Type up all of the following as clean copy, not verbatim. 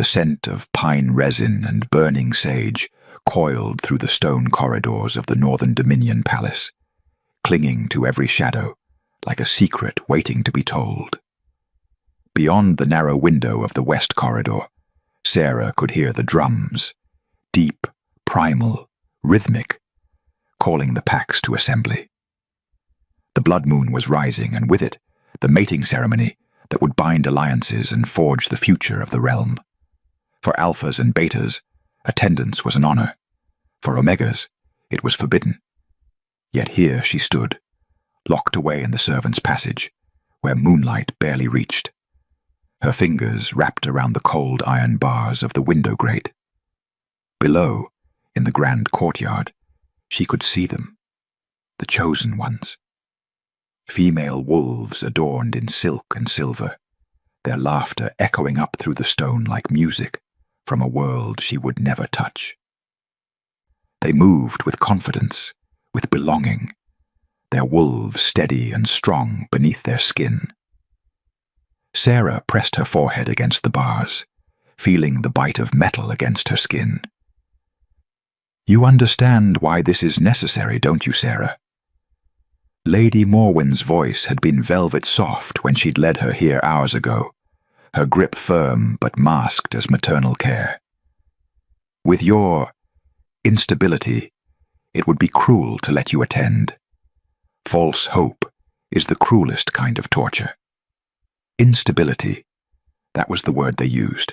The scent of pine resin and burning sage coiled through the stone corridors of the Northern Dominion Palace, clinging to every shadow like a secret waiting to be told. Beyond the narrow window of the west corridor, Sarah could hear the drums, deep, primal, rhythmic, calling the packs to assembly. The blood moon was rising, and with it, the mating ceremony that would bind alliances and forge the future of the realm. For alphas and betas, attendance was an honor. For omegas, it was forbidden. Yet here she stood, locked away in the servants' passage, where moonlight barely reached, her fingers wrapped around the cold iron bars of the window grate. Below, in the grand courtyard, she could see them, the chosen ones. Female wolves adorned in silk and silver, their laughter echoing up through the stone like music from a world she would never touch. They moved with confidence, with belonging, their wolves steady and strong beneath their skin. Sarah pressed her forehead against the bars, feeling the bite of metal against her skin. "You understand why this is necessary, don't you, Sarah?" Lady Morwen's voice had been velvet soft when she'd led her here hours ago, her grip firm but masked as maternal care. "With your instability, it would be cruel to let you attend. False hope is the cruelest kind of torture." Instability, that was the word they used,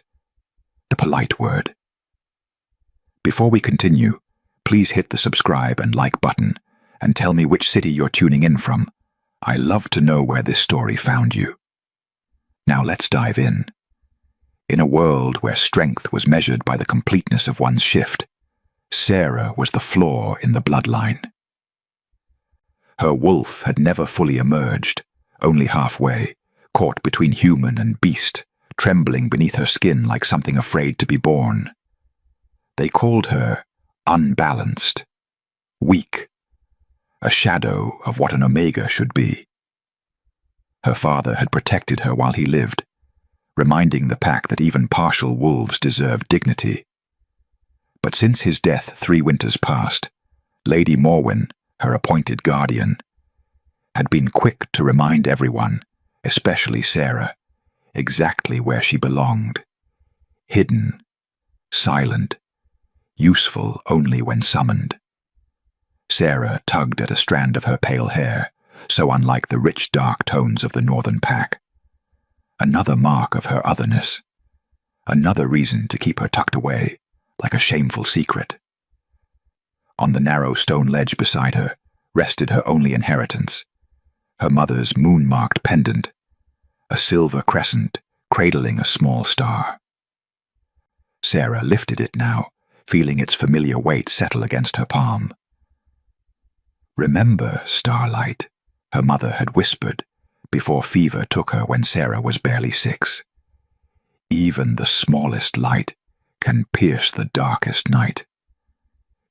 the polite word. Before we continue, please hit the subscribe and like button and tell me which city you're tuning in from. I love to know where this story found you. Now let's dive in. In a world where strength was measured by the completeness of one's shift, Sarah was the flaw in the bloodline. Her wolf had never fully emerged, only halfway, caught between human and beast, trembling beneath her skin like something afraid to be born. They called her unbalanced, weak, a shadow of what an omega should be. Her father had protected her while he lived, reminding the pack that even partial wolves deserve dignity. But since his death 3 winters past, Lady Morwen, her appointed guardian, had been quick to remind everyone, especially Sarah, exactly where she belonged. Hidden, silent, useful only when summoned. Sarah tugged at a strand of her pale hair, so unlike the rich dark tones of the northern pack. Another mark of her otherness. Another reason to keep her tucked away, like a shameful secret. On the narrow stone ledge beside her rested her only inheritance, her mother's moon-marked pendant, a silver crescent cradling a small star. Sarah lifted it now, feeling its familiar weight settle against her palm. "Remember, Starlight," her mother had whispered before fever took her when Sarah was barely 6. "Even the smallest light can pierce the darkest night."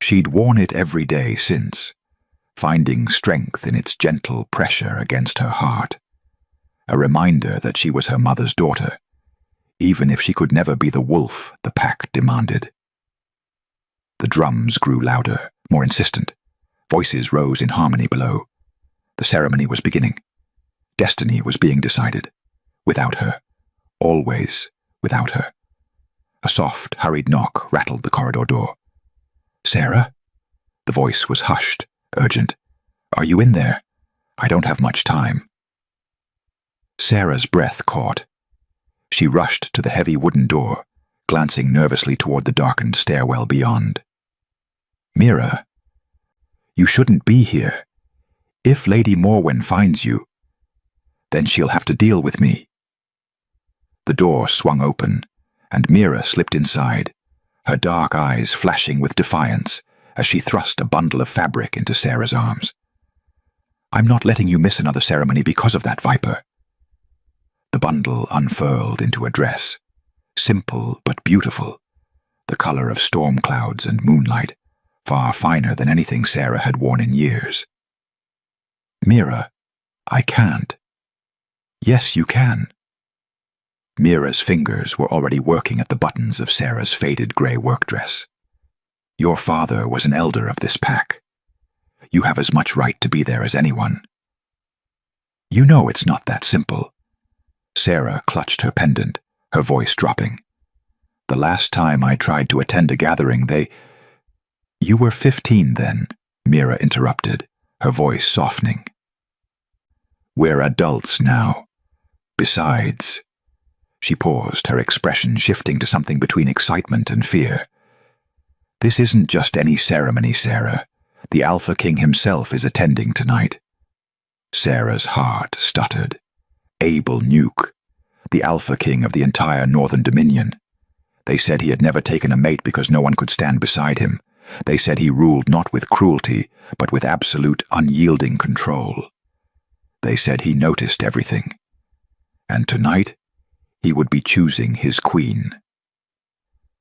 She'd worn it every day since, finding strength in its gentle pressure against her heart, a reminder that she was her mother's daughter, even if she could never be the wolf the pack demanded. The drums grew louder, more insistent. Voices rose in harmony below. The ceremony was beginning. Destiny was being decided. Without her. Always without her. A soft, hurried knock rattled the corridor door. "Sarah?" The voice was hushed, urgent. "Are you in there? I don't have much time." Sarah's breath caught. She rushed to the heavy wooden door, glancing nervously toward the darkened stairwell beyond. "Mira, you shouldn't be here. If Lady Morwen finds you, then she'll have to deal with me." The door swung open, and Mira slipped inside, her dark eyes flashing with defiance as she thrust a bundle of fabric into Sarah's arms. "I'm not letting you miss another ceremony because of that, Viper." The bundle unfurled into a dress, simple but beautiful, the color of storm clouds and moonlight, far finer than anything Sarah had worn in years. "Mira, I can't." "Yes, you can." Mira's fingers were already working at the buttons of Sarah's faded grey work dress. "Your father was an elder of this pack. You have as much right to be there as anyone." "You know it's not that simple." Sarah clutched her pendant, her voice dropping. "The last time I tried to attend a gathering, they—" "You were 15 then," Mira interrupted, her voice softening. "We're adults now. Besides—" She paused, her expression shifting to something between excitement and fear. "This isn't just any ceremony, Sarah. The Alpha King himself is attending tonight." Sarah's heart stuttered. Abel Nuke, the Alpha King of the entire Northern Dominion. They said he had never taken a mate because no one could stand beside him. They said he ruled not with cruelty, but with absolute, unyielding control. They said he noticed everything. And tonight, he would be choosing his queen.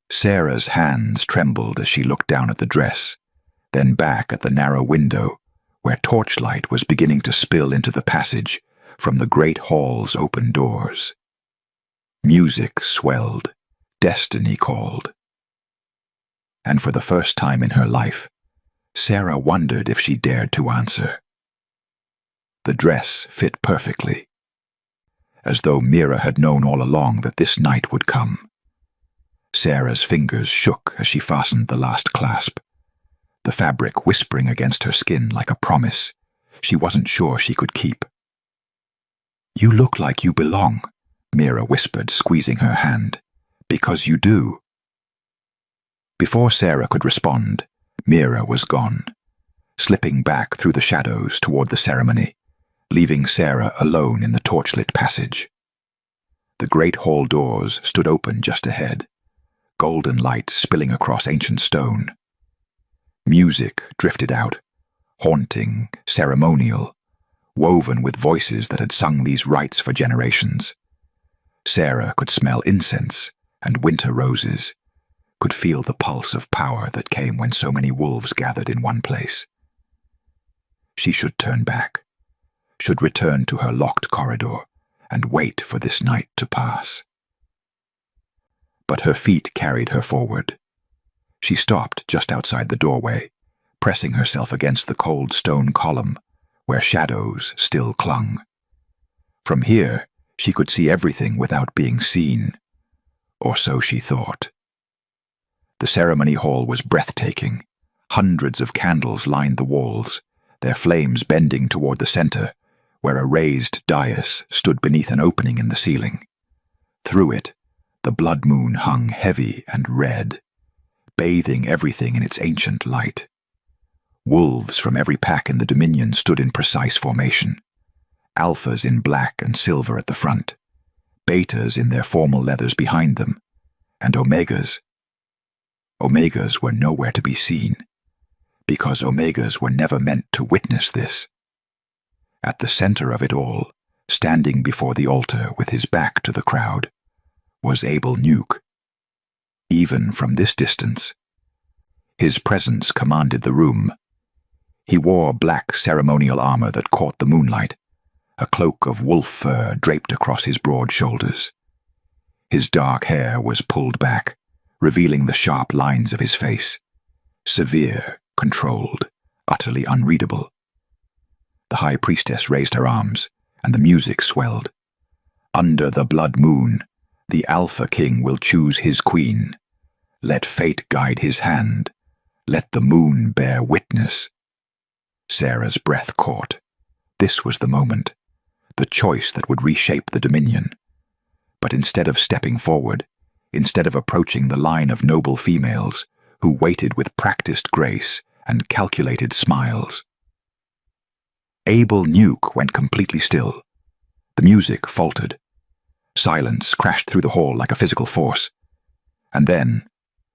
Sarah's hands trembled as she looked down at the dress, then back at the narrow window, where torchlight was beginning to spill into the passage from the great hall's open doors. Music swelled. Destiny called. And for the first time in her life, Sarah wondered if she dared to answer. The dress fit perfectly, as though Mira had known all along that this night would come. Sarah's fingers shook as she fastened the last clasp, the fabric whispering against her skin like a promise she wasn't sure she could keep. "You look like you belong," Mira whispered, squeezing her hand. "Because you do." Before Sarah could respond, Mira was gone, slipping back through the shadows toward the ceremony, leaving Sarah alone in the torchlit passage. The great hall doors stood open just ahead, golden light spilling across ancient stone. Music drifted out, haunting, ceremonial, woven with voices that had sung these rites for generations. Sarah could smell incense and winter roses, could feel the pulse of power that came when so many wolves gathered in one place. She should turn back, should return to her locked corridor, and wait for this night to pass. But her feet carried her forward. She stopped just outside the doorway, pressing herself against the cold stone column, where shadows still clung. From here, she could see everything without being seen. Or so she thought. The ceremony hall was breathtaking. Hundreds of candles lined the walls, their flames bending toward the center, where a raised dais stood beneath an opening in the ceiling. Through it, the blood moon hung heavy and red, bathing everything in its ancient light. Wolves from every pack in the Dominion stood in precise formation, alphas in black and silver at the front, betas in their formal leathers behind them, and omegas. Omegas were nowhere to be seen, because omegas were never meant to witness this. At the center of it all, standing before the altar with his back to the crowd, was Abel Nuke. Even from this distance, his presence commanded the room. He wore black ceremonial armor that caught the moonlight, a cloak of wolf fur draped across his broad shoulders. His dark hair was pulled back, revealing the sharp lines of his face, severe, controlled, utterly unreadable. The high priestess raised her arms, and the music swelled. Under the blood moon, the Alpha King will choose his queen. Let fate guide his hand. Let the moon bear witness. Sarah's breath caught. This was the moment, the choice that would reshape the Dominion. But instead of stepping forward, instead of approaching the line of noble females who waited with practiced grace and calculated smiles, Abel Nuke went completely still. The music faltered. Silence crashed through the hall like a physical force. And then,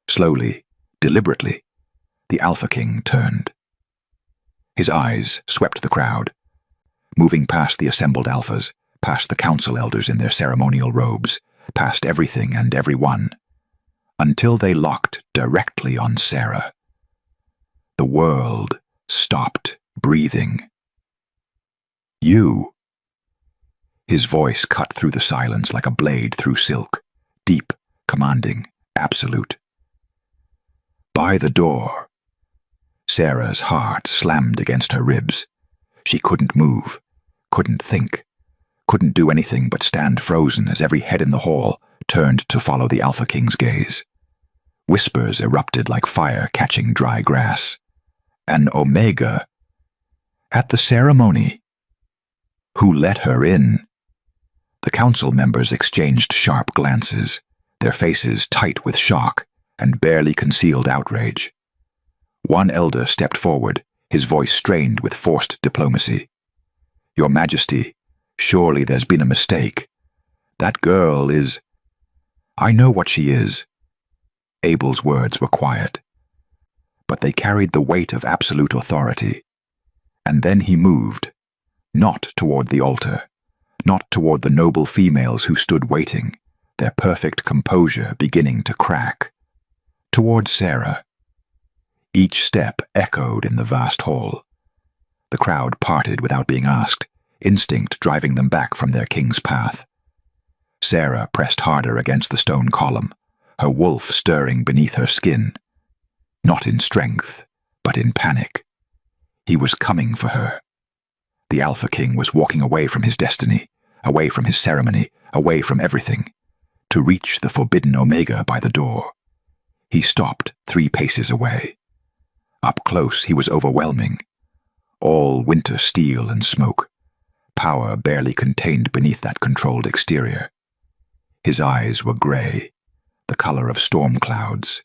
slowly, deliberately, the Alpha King turned. His eyes swept the crowd, moving past the assembled alphas, past the council elders in their ceremonial robes, past everything and everyone, until they locked directly on Sarah. The world stopped breathing. "You." His voice cut through the silence like a blade through silk, deep, commanding, absolute. By the door. Sarah's heart slammed against her ribs. She couldn't move, couldn't think, couldn't do anything but stand frozen as every head in the hall turned to follow the Alpha King's gaze. Whispers erupted like fire catching dry grass. An Omega. At the ceremony. Who let her in? The council members exchanged sharp glances, their faces tight with shock and barely concealed outrage. One elder stepped forward, his voice strained with forced diplomacy. Your Majesty, surely there's been a mistake. That girl is... I know what she is. Abel's words were quiet, but they carried the weight of absolute authority. And then he moved, not toward the altar, not toward the noble females who stood waiting, their perfect composure beginning to crack, toward Sarah. Each step echoed in the vast hall. The crowd parted without being asked, instinct driving them back from their king's path. Sarah pressed harder against the stone column, her wolf stirring beneath her skin. Not in strength, but in panic. He was coming for her. The Alpha King was walking away from his destiny, away from his ceremony, away from everything, to reach the forbidden Omega by the door. He stopped 3 paces away. Up close he was overwhelming. All winter steel and smoke, power barely contained beneath that controlled exterior. His eyes were gray, the color of storm clouds,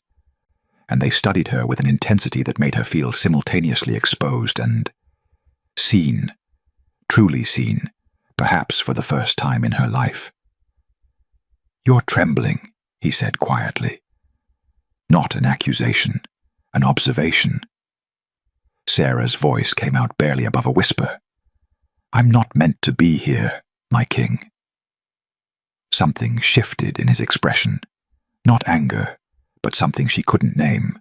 and they studied her with an intensity that made her feel simultaneously exposed and seen, truly seen, perhaps for the first time in her life. You're trembling, he said quietly. Not an accusation, an observation. Sarah's voice came out barely above a whisper. I'm not meant to be here, my king. Something shifted in his expression. Not anger, but something she couldn't name.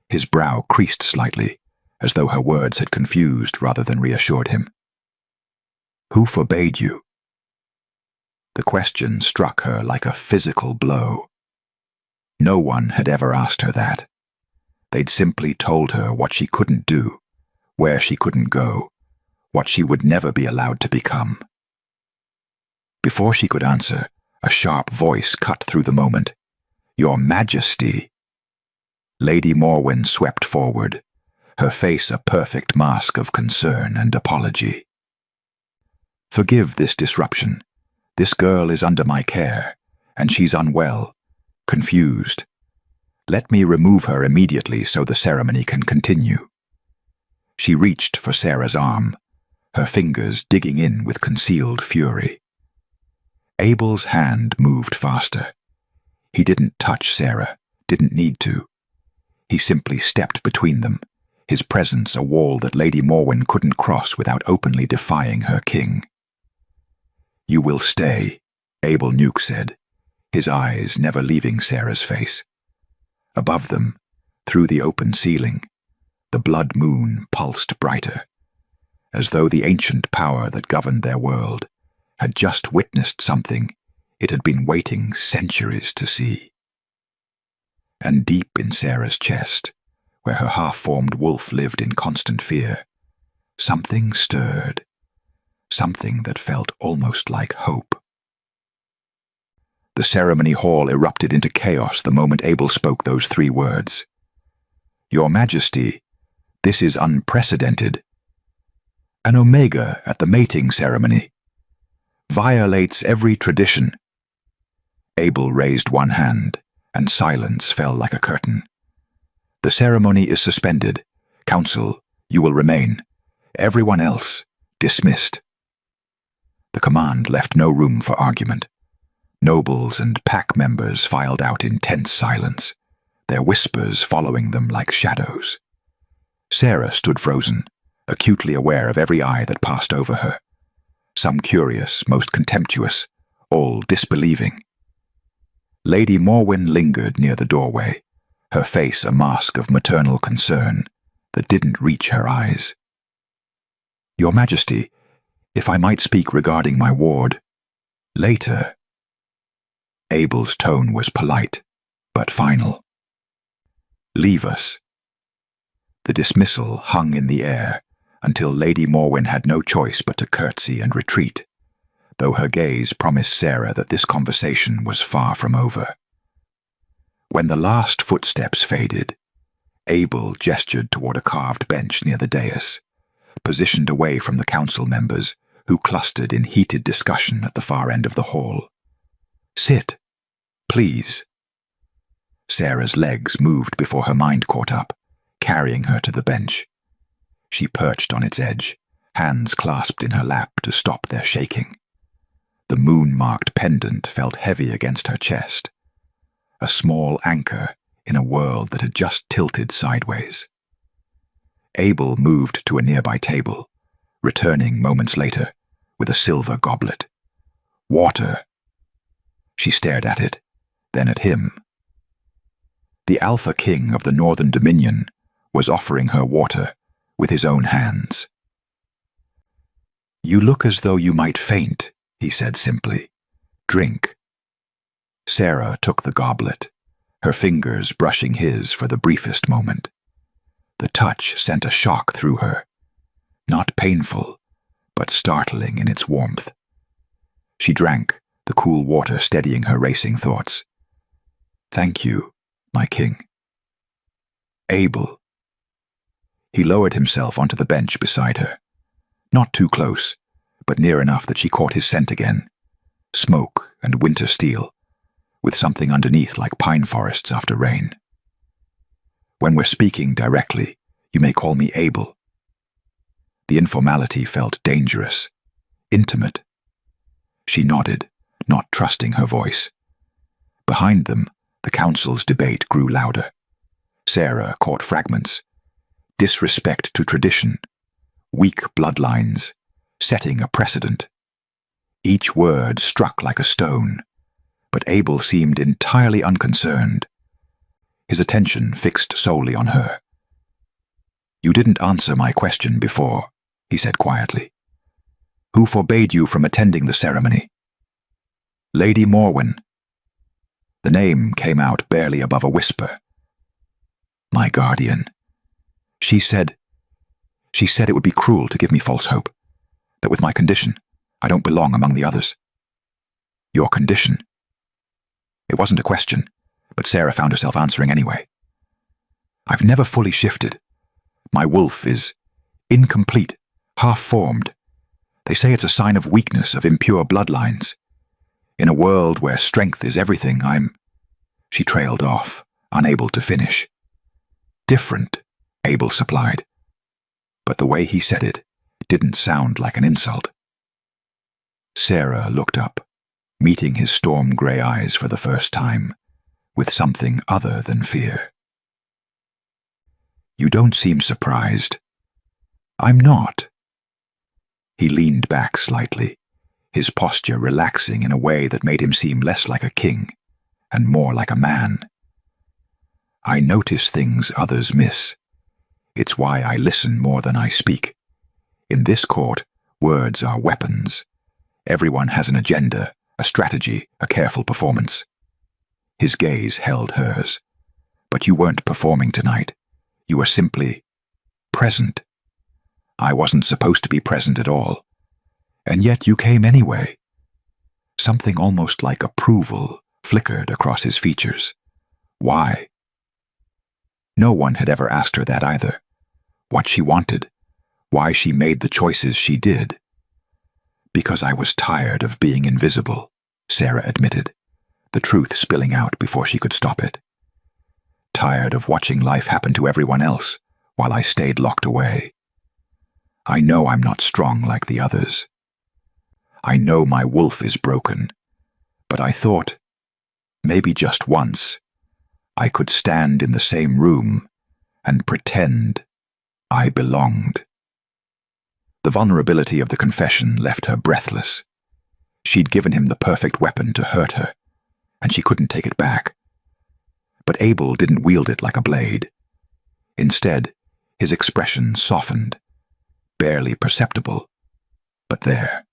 His brow creased slightly, as though her words had confused rather than reassured him. Who forbade you? The question struck her like a physical blow. No one had ever asked her that. They'd simply told her what she couldn't do, where she couldn't go, what she would never be allowed to become. Before she could answer, a sharp voice cut through the moment. Your Majesty. Lady Morwen swept forward, her face a perfect mask of concern and apology. Forgive this disruption. This girl is under my care, and she's unwell, confused. Let me remove her immediately so the ceremony can continue. She reached for Sarah's arm, her fingers digging in with concealed fury. Abel's hand moved faster. He didn't touch Sarah, didn't need to. He simply stepped between them, his presence a wall that Lady Morwen couldn't cross without openly defying her king. You will stay, Abel Nuke said, his eyes never leaving Sarah's face. Above them, through the open ceiling, the blood moon pulsed brighter, as though the ancient power that governed their world had just witnessed something it had been waiting centuries to see. And deep in Sarah's chest, where her half-formed wolf lived in constant fear, something stirred, something that felt almost like hope. The ceremony hall erupted into chaos the moment Abel spoke those 3 words. Your Majesty, this is unprecedented. An Omega at the mating ceremony. Violates every tradition. Abel raised one hand, and silence fell like a curtain. The ceremony is suspended. Council, you will remain. Everyone else, dismissed. The command left no room for argument. Nobles and pack members filed out in tense silence, their whispers following them like shadows. Sarah stood frozen, acutely aware of every eye that passed over her. Some curious, most contemptuous, all disbelieving. Lady Morwen lingered near the doorway, her face a mask of maternal concern that didn't reach her eyes. Your Majesty, If I might speak regarding my ward. Later. Abel's tone was polite, but final. Leave us. The dismissal hung in the air until Lady Morwen had no choice but to curtsy and retreat, though her gaze promised Sarah that this conversation was far from over. When the last footsteps faded, Abel gestured toward a carved bench near the dais, positioned away from the council members who clustered in heated discussion at the far end of the hall. Sit, please. Sarah's legs moved before her mind caught up, carrying her to the bench. She perched on its edge, hands clasped in her lap to stop their shaking. The moon-marked pendant felt heavy against her chest, a small anchor in a world that had just tilted sideways. Abel moved to a nearby table, returning moments later with a silver goblet. Water. She stared at it, then at him. The Alpha King of the Northern Dominion was offering her water with his own hands. You look as though you might faint, he said simply. Drink. Sarah took the goblet, her fingers brushing his for the briefest moment. The touch sent a shock through her, not painful, but startling in its warmth. She drank, the cool water steadying her racing thoughts. Thank you, my king. Abel. He lowered himself onto the bench beside her, not too close, but near enough that she caught his scent again. Smoke and winter steel, with something underneath like pine forests after rain. When we're speaking directly, you may call me Abel. The informality felt dangerous, intimate. She nodded, not trusting her voice. Behind them, the council's debate grew louder. Sarah caught fragments. Disrespect to tradition, weak bloodlines, setting a precedent. Each word struck like a stone, but Abel seemed entirely unconcerned, his attention fixed solely on her. You didn't answer my question before, he said quietly. Who forbade you from attending the ceremony? Lady Morwen. The name came out barely above a whisper. My guardian. She said it would be cruel to give me false hope, that with my condition, I don't belong among the others. Your condition? It wasn't a question, but Sarah found herself answering anyway. I've never fully shifted. My wolf is incomplete, half-formed. They say it's a sign of weakness of impure bloodlines. In a world where strength is everything, She trailed off, unable to finish. Different, Abel supplied. But the way he said it didn't sound like an insult. Sarah looked up, meeting his storm-gray eyes for the first time, with something other than fear. You don't seem surprised. I'm not. He leaned back slightly, his posture relaxing in a way that made him seem less like a king and more like a man. I notice things others miss. It's why I listen more than I speak. In this court, words are weapons. Everyone has an agenda, a strategy, a careful performance. His gaze held hers. But you weren't performing tonight. You were simply present. I wasn't supposed to be present at all. And yet you came anyway. Something almost like approval flickered across his features. Why? No one had ever asked her that either. What she wanted, why she made the choices she did. Because I was tired of being invisible, Sarah admitted, the truth spilling out before she could stop it. Tired of watching life happen to everyone else while I stayed locked away. I know I'm not strong like the others. I know my wolf is broken, but I thought, maybe just once, I could stand in the same room and pretend I belonged. The vulnerability of the confession left her breathless. She'd given him the perfect weapon to hurt her, and she couldn't take it back. But Abel didn't wield it like a blade. Instead, his expression softened, barely perceptible, But there.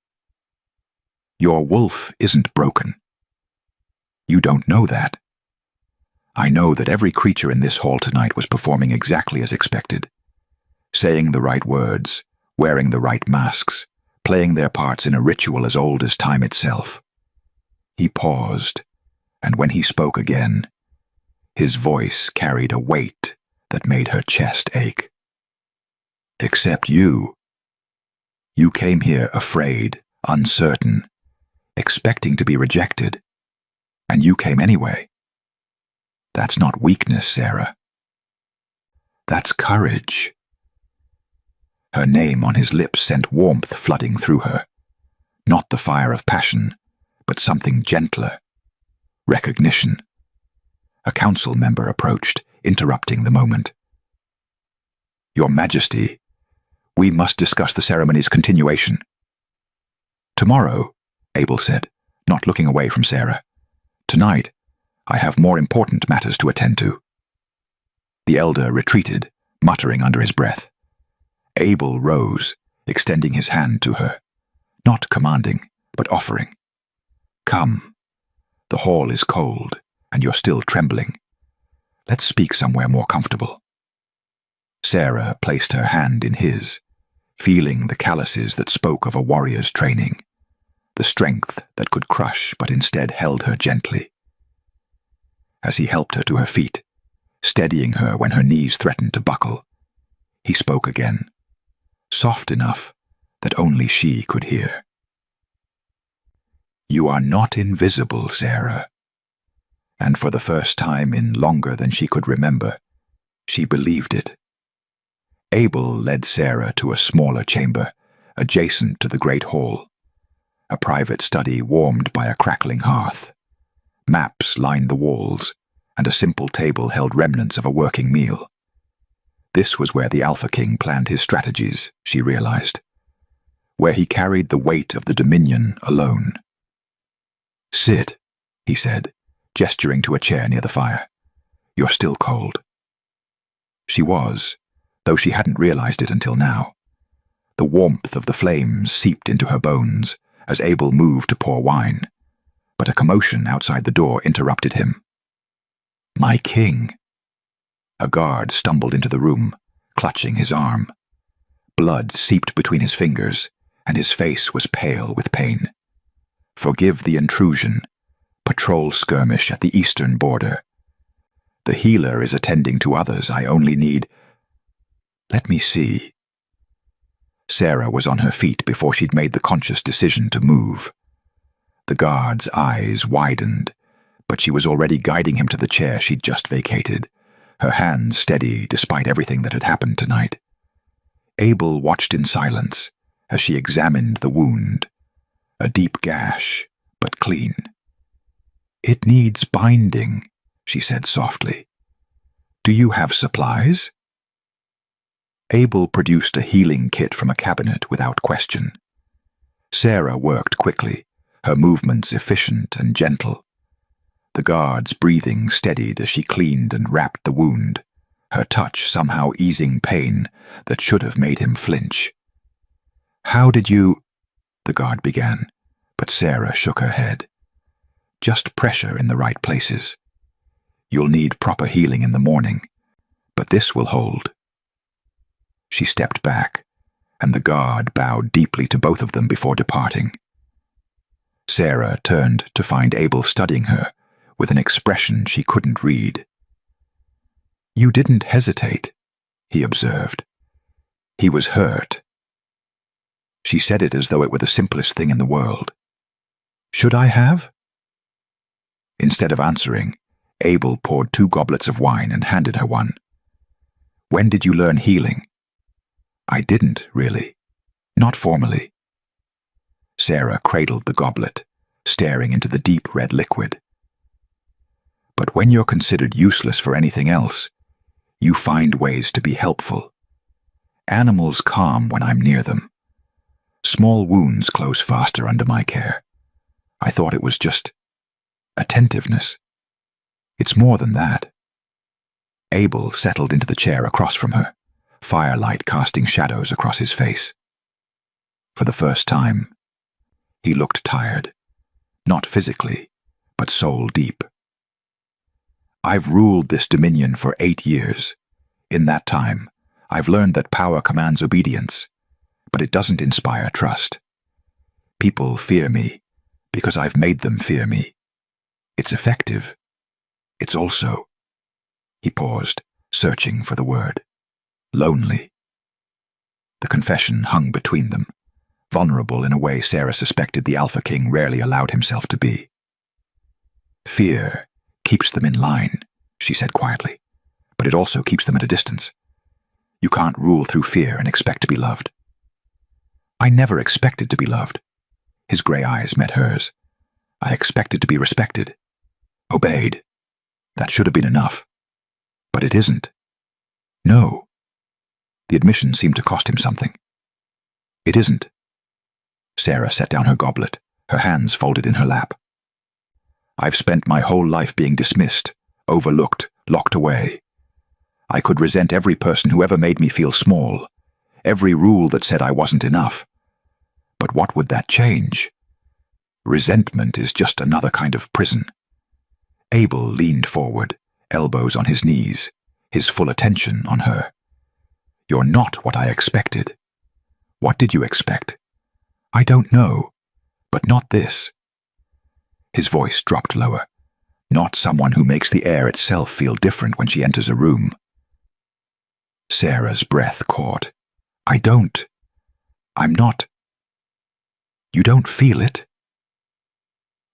Your wolf isn't broken. You don't know that. I know that every creature in this hall tonight was performing exactly as expected, saying the right words, wearing the right masks, playing their parts in a ritual as old as time itself. He paused, and when he spoke again, his voice carried a weight that made her chest ache. Except you. You came here afraid, uncertain, expecting to be rejected, and you came anyway. That's not weakness, Sarah. That's courage. Her name on his lips sent warmth flooding through her. Not the fire of passion, but something gentler. Recognition. A council member approached, interrupting the moment. Your Majesty, we must discuss the ceremony's continuation. Tomorrow, Abel said, not looking away from Sarah. Tonight, I have more important matters to attend to. The elder retreated, muttering under his breath. Abel rose, extending his hand to her, not commanding, but offering. Come. The hall is cold, and you're still trembling. Let's speak somewhere more comfortable. Sarah placed her hand in his, feeling the calluses that spoke of a warrior's training, the strength that could crush but instead held her gently. As he helped her to her feet, steadying her when her knees threatened to buckle, he spoke again, soft enough that only she could hear. You are not invisible, Sarah. And for the first time in longer than she could remember, she believed it. Abel led Sarah to a smaller chamber, adjacent to the great hall, a private study warmed by a crackling hearth. Maps lined the walls, and a simple table held remnants of a working meal. This was where the Alpha King planned his strategies, she realized, where he carried the weight of the Dominion alone. Sit, he said, gesturing to a chair near the fire. You're still cold. She was, though she hadn't realized it until now. The warmth of the flames seeped into her bones as Abel moved to pour wine, but a commotion outside the door interrupted him. My king. A guard stumbled into the room, clutching his arm. Blood seeped between his fingers, and his face was pale with pain. Forgive the intrusion. Patrol skirmish at the eastern border. The healer is attending to others. I only need... Let me see. Sarah was on her feet before she'd made the conscious decision to move. The guard's eyes widened, but she was already guiding him to the chair she'd just vacated, her hands steady despite everything that had happened tonight. Abel watched in silence as she examined the wound. A deep gash, but clean. It needs binding, she said softly. Do you have supplies? Abel produced a healing kit from a cabinet without question. Sarah worked quickly, her movements efficient and gentle. The guard's breathing steadied as she cleaned and wrapped the wound, her touch somehow easing pain that should have made him flinch. How did you... the guard began, but Sarah shook her head. Just pressure in the right places. You'll need proper healing in the morning, but this will hold. She stepped back, and the guard bowed deeply to both of them before departing. Sarah turned to find Abel studying her with an expression she couldn't read. You didn't hesitate, he observed. He was hurt. She said it as though it were the simplest thing in the world. Should I have? Instead of answering, Abel poured 2 goblets of wine and handed her one. When did you learn healing? I didn't, really. Not formally. Sarah cradled the goblet, staring into the deep red liquid. But when you're considered useless for anything else, you find ways to be helpful. Animals calm when I'm near them. Small wounds close faster under my care. I thought it was just attentiveness. It's more than that. Abel settled into the chair across from her, firelight casting shadows across his face. for the first time. He looked tired, not physically, but soul deep. I've ruled this dominion for 8 years. In that time, I've learned that power commands obedience, but it doesn't inspire trust. People fear me because I've made them fear me. It's effective. It's also, he paused, searching for the word, lonely. The confession hung between them, vulnerable in a way Sarah suspected the Alpha King rarely allowed himself to be. Fear keeps them in line, she said quietly, but it also keeps them at a distance. You can't rule through fear and expect to be loved. I never expected to be loved. His gray eyes met hers. I expected to be respected, obeyed. That should have been enough. But it isn't. No. The admission seemed to cost him something. It isn't. Sarah set down her goblet, her hands folded in her lap. I've spent my whole life being dismissed, overlooked, locked away. I could resent every person who ever made me feel small, every rule that said I wasn't enough. But what would that change? Resentment is just another kind of prison. Abel leaned forward, elbows on his knees, his full attention on her. You're not what I expected. What did you expect? I don't know, but not this. His voice dropped lower. Not someone who makes the air itself feel different when she enters a room. Sarah's breath caught. I'm not. You don't feel it?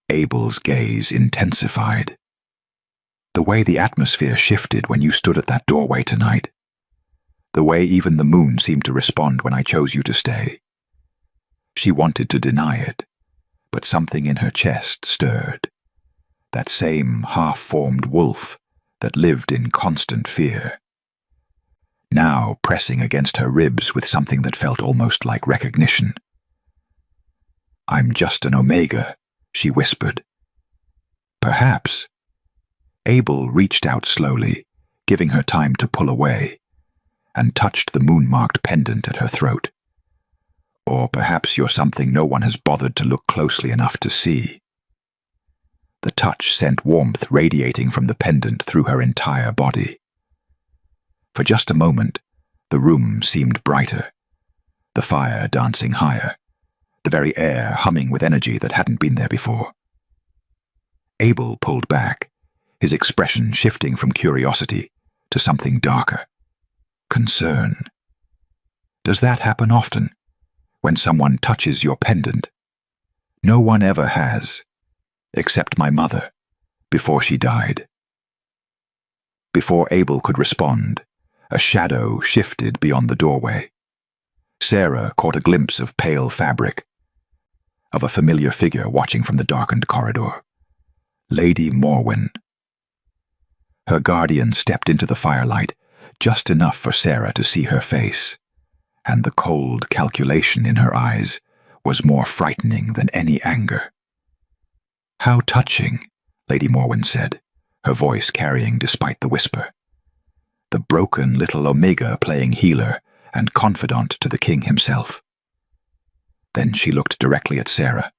Abel's gaze intensified. The way the atmosphere shifted when you stood at that doorway tonight. The way even the moon seemed to respond when I chose you to stay. She wanted to deny it, but something in her chest stirred. That same half-formed wolf that lived in constant fear. Now pressing against her ribs with something that felt almost like recognition. I'm just an Omega, she whispered. Perhaps. Abel reached out slowly, giving her time to pull away, and touched the moon-marked pendant at her throat. Or perhaps you're something no one has bothered to look closely enough to see. The touch sent warmth radiating from the pendant through her entire body. For just a moment, the room seemed brighter, the fire dancing higher, the very air humming with energy that hadn't been there before. Abel pulled back, his expression shifting from curiosity to something darker. Concern. Does that happen often, when someone touches your pendant? No one ever has, except my mother, before she died. Before Abel could respond, a shadow shifted beyond the doorway. Sarah caught a glimpse of pale fabric, of a familiar figure watching from the darkened corridor. Lady Morwen. Her guardian stepped into the firelight, just enough for Sarah to see her face, and the cold calculation in her eyes was more frightening than any anger. How touching, Lady Morwen said, her voice carrying despite the whisper. The broken little Omega playing healer and confidant to the king himself. Then she looked directly at Sarah,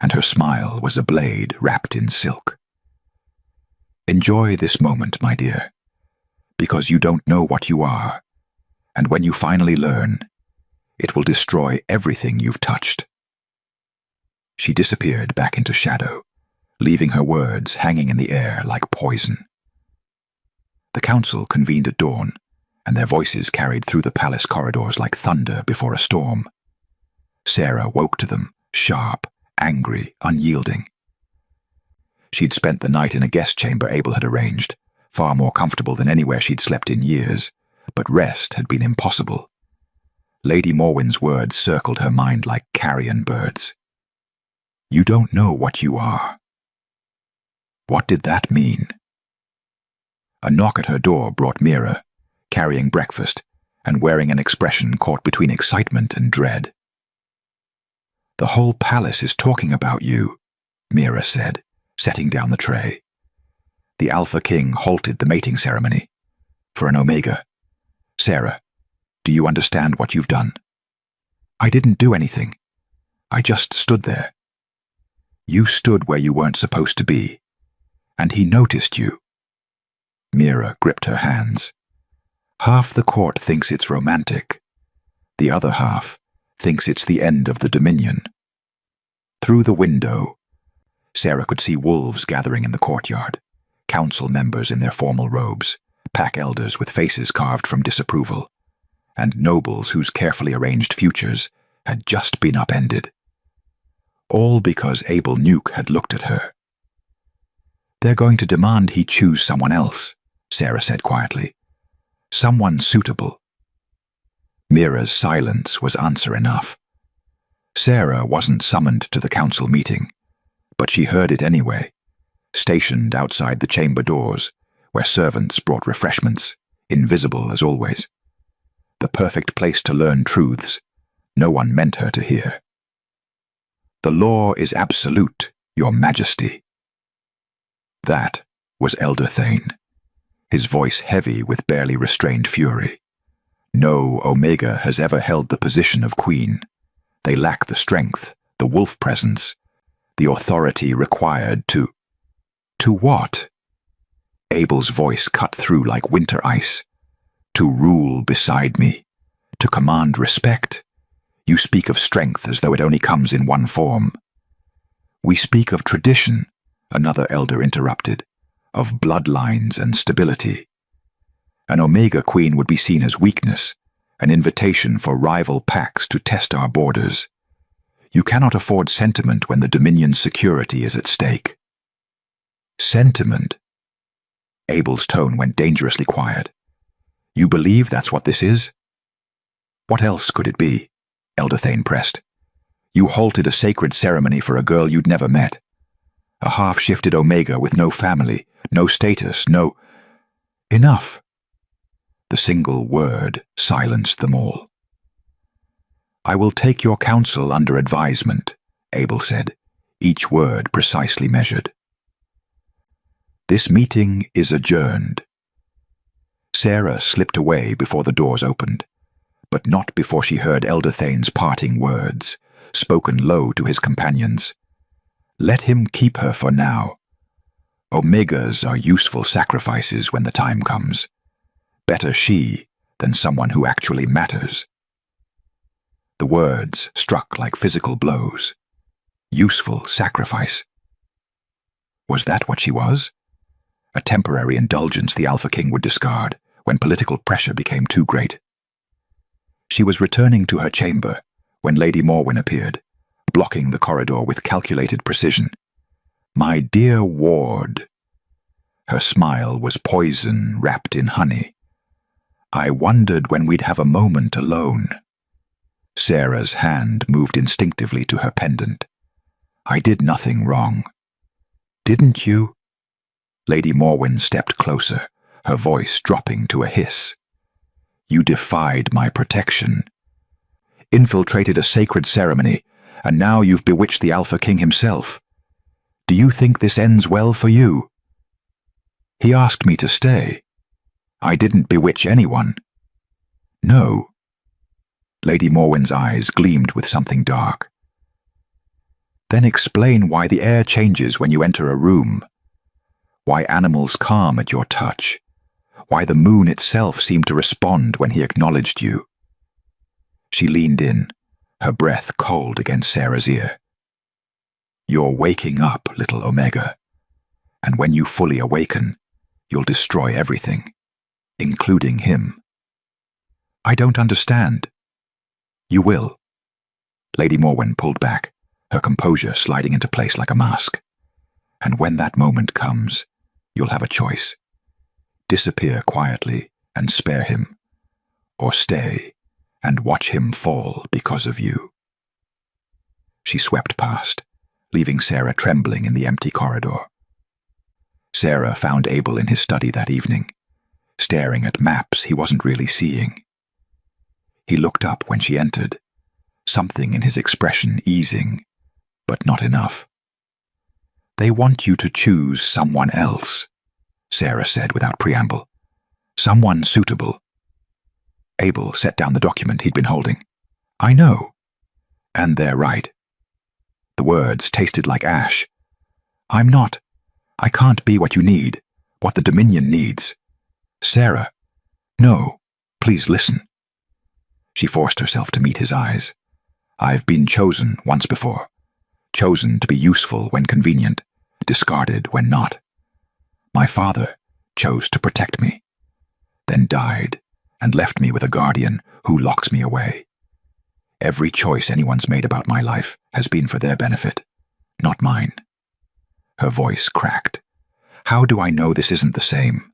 and her smile was a blade wrapped in silk. Enjoy this moment, my dear, because you don't know what you are, and when you finally learn, it will destroy everything you've touched. She disappeared back into shadow, leaving her words hanging in the air like poison. The council convened at dawn, and their voices carried through the palace corridors like thunder before a storm. Sarah woke to them, sharp, angry, unyielding. She'd spent the night in a guest chamber Abel had arranged, far more comfortable than anywhere she'd slept in years, but rest had been impossible. Lady Morwen's words circled her mind like carrion birds. You don't know what you are. What did that mean? A knock at her door brought Mira, carrying breakfast and wearing an expression caught between excitement and dread. The whole palace is talking about you, Mira said, setting down the tray. The Alpha King halted the mating ceremony. For an Omega. Sarah, do you understand what you've done? I didn't do anything. I just stood there. You stood where you weren't supposed to be, and he noticed you. Mira gripped her hands. Half the court thinks it's romantic. The other half thinks it's the end of the Dominion. Through the window, Sarah could see wolves gathering in the courtyard, council members in their formal robes, pack elders with faces carved from disapproval, and nobles whose carefully arranged futures had just been upended. All because Abel Nuke had looked at her. They're going to demand he choose someone else, Sarah said quietly. Someone suitable. Mira's silence was answer enough. Sarah wasn't summoned to the council meeting, but she heard it anyway, stationed outside the chamber doors, where servants brought refreshments, invisible as always. The perfect place to learn truths no one meant her to hear. The law is absolute, Your Majesty. That was Elder Thane, his voice heavy with barely restrained fury. No Omega has ever held the position of queen. They lack the strength, the wolf presence, the authority required to... To what? Abel's voice cut through like winter ice. To rule beside me, to command respect. You speak of strength as though it only comes in one form. We speak of tradition, another elder interrupted, of bloodlines and stability. An Omega Queen would be seen as weakness, an invitation for rival packs to test our borders. You cannot afford sentiment when the Dominion's security is at stake. Sentiment? Abel's tone went dangerously quiet. You believe that's what this is? What else could it be? Elder Thane pressed. You halted a sacred ceremony for a girl you'd never met. A half-shifted Omega with no family, no status, no... Enough. The single word silenced them all. I will take your counsel under advisement, Abel said, each word precisely measured. This meeting is adjourned. Sarah slipped away before the doors opened, but not before she heard Elder Thane's parting words, spoken low to his companions. Let him keep her for now. Omegas are useful sacrifices when the time comes. Better she than someone who actually matters. The words struck like physical blows. Useful sacrifice. Was that what she was? A temporary indulgence the Alpha King would discard when political pressure became too great. She was returning to her chamber when Lady Morwen appeared, blocking the corridor with calculated precision. My dear ward. Her smile was poison wrapped in honey. I wondered when we'd have a moment alone. Sarah's hand moved instinctively to her pendant. I did nothing wrong. Didn't you? Lady Morwen stepped closer, her voice dropping to a hiss. You defied my protection. Infiltrated a sacred ceremony, and now you've bewitched the Alpha King himself. Do you think this ends well for you? He asked me to stay. I didn't bewitch anyone. No. Lady Morwen's eyes gleamed with something dark. Then explain why the air changes when you enter a room. Why animals calm at your touch. Why the moon itself seemed to respond when he acknowledged you. She leaned in, her breath cold against Sarah's ear. You're waking up, little Omega. And when you fully awaken, you'll destroy everything, including him. I don't understand. You will. Lady Morwen pulled back, her composure sliding into place like a mask. And when that moment comes, you'll have a choice. Disappear quietly and spare him, or stay and watch him fall because of you. She swept past, leaving Sarah trembling in the empty corridor. Sarah found Abel in his study that evening, staring at maps he wasn't really seeing. He looked up when she entered, something in his expression easing, but not enough. They want you to choose someone else, Sarah said without preamble. Someone suitable. Abel set down the document he'd been holding. I know, And they're right. The words tasted like ash. I'm not. I can't be what you need, what the Dominion needs. Sarah, no, please listen. She forced herself to meet his eyes. I've been chosen once before. Chosen to be useful when convenient, discarded when not. My father chose to protect me, then died and left me with a guardian who locks me away. Every choice anyone's made about my life has been for their benefit, not mine. Her voice cracked. How do I know this isn't the same?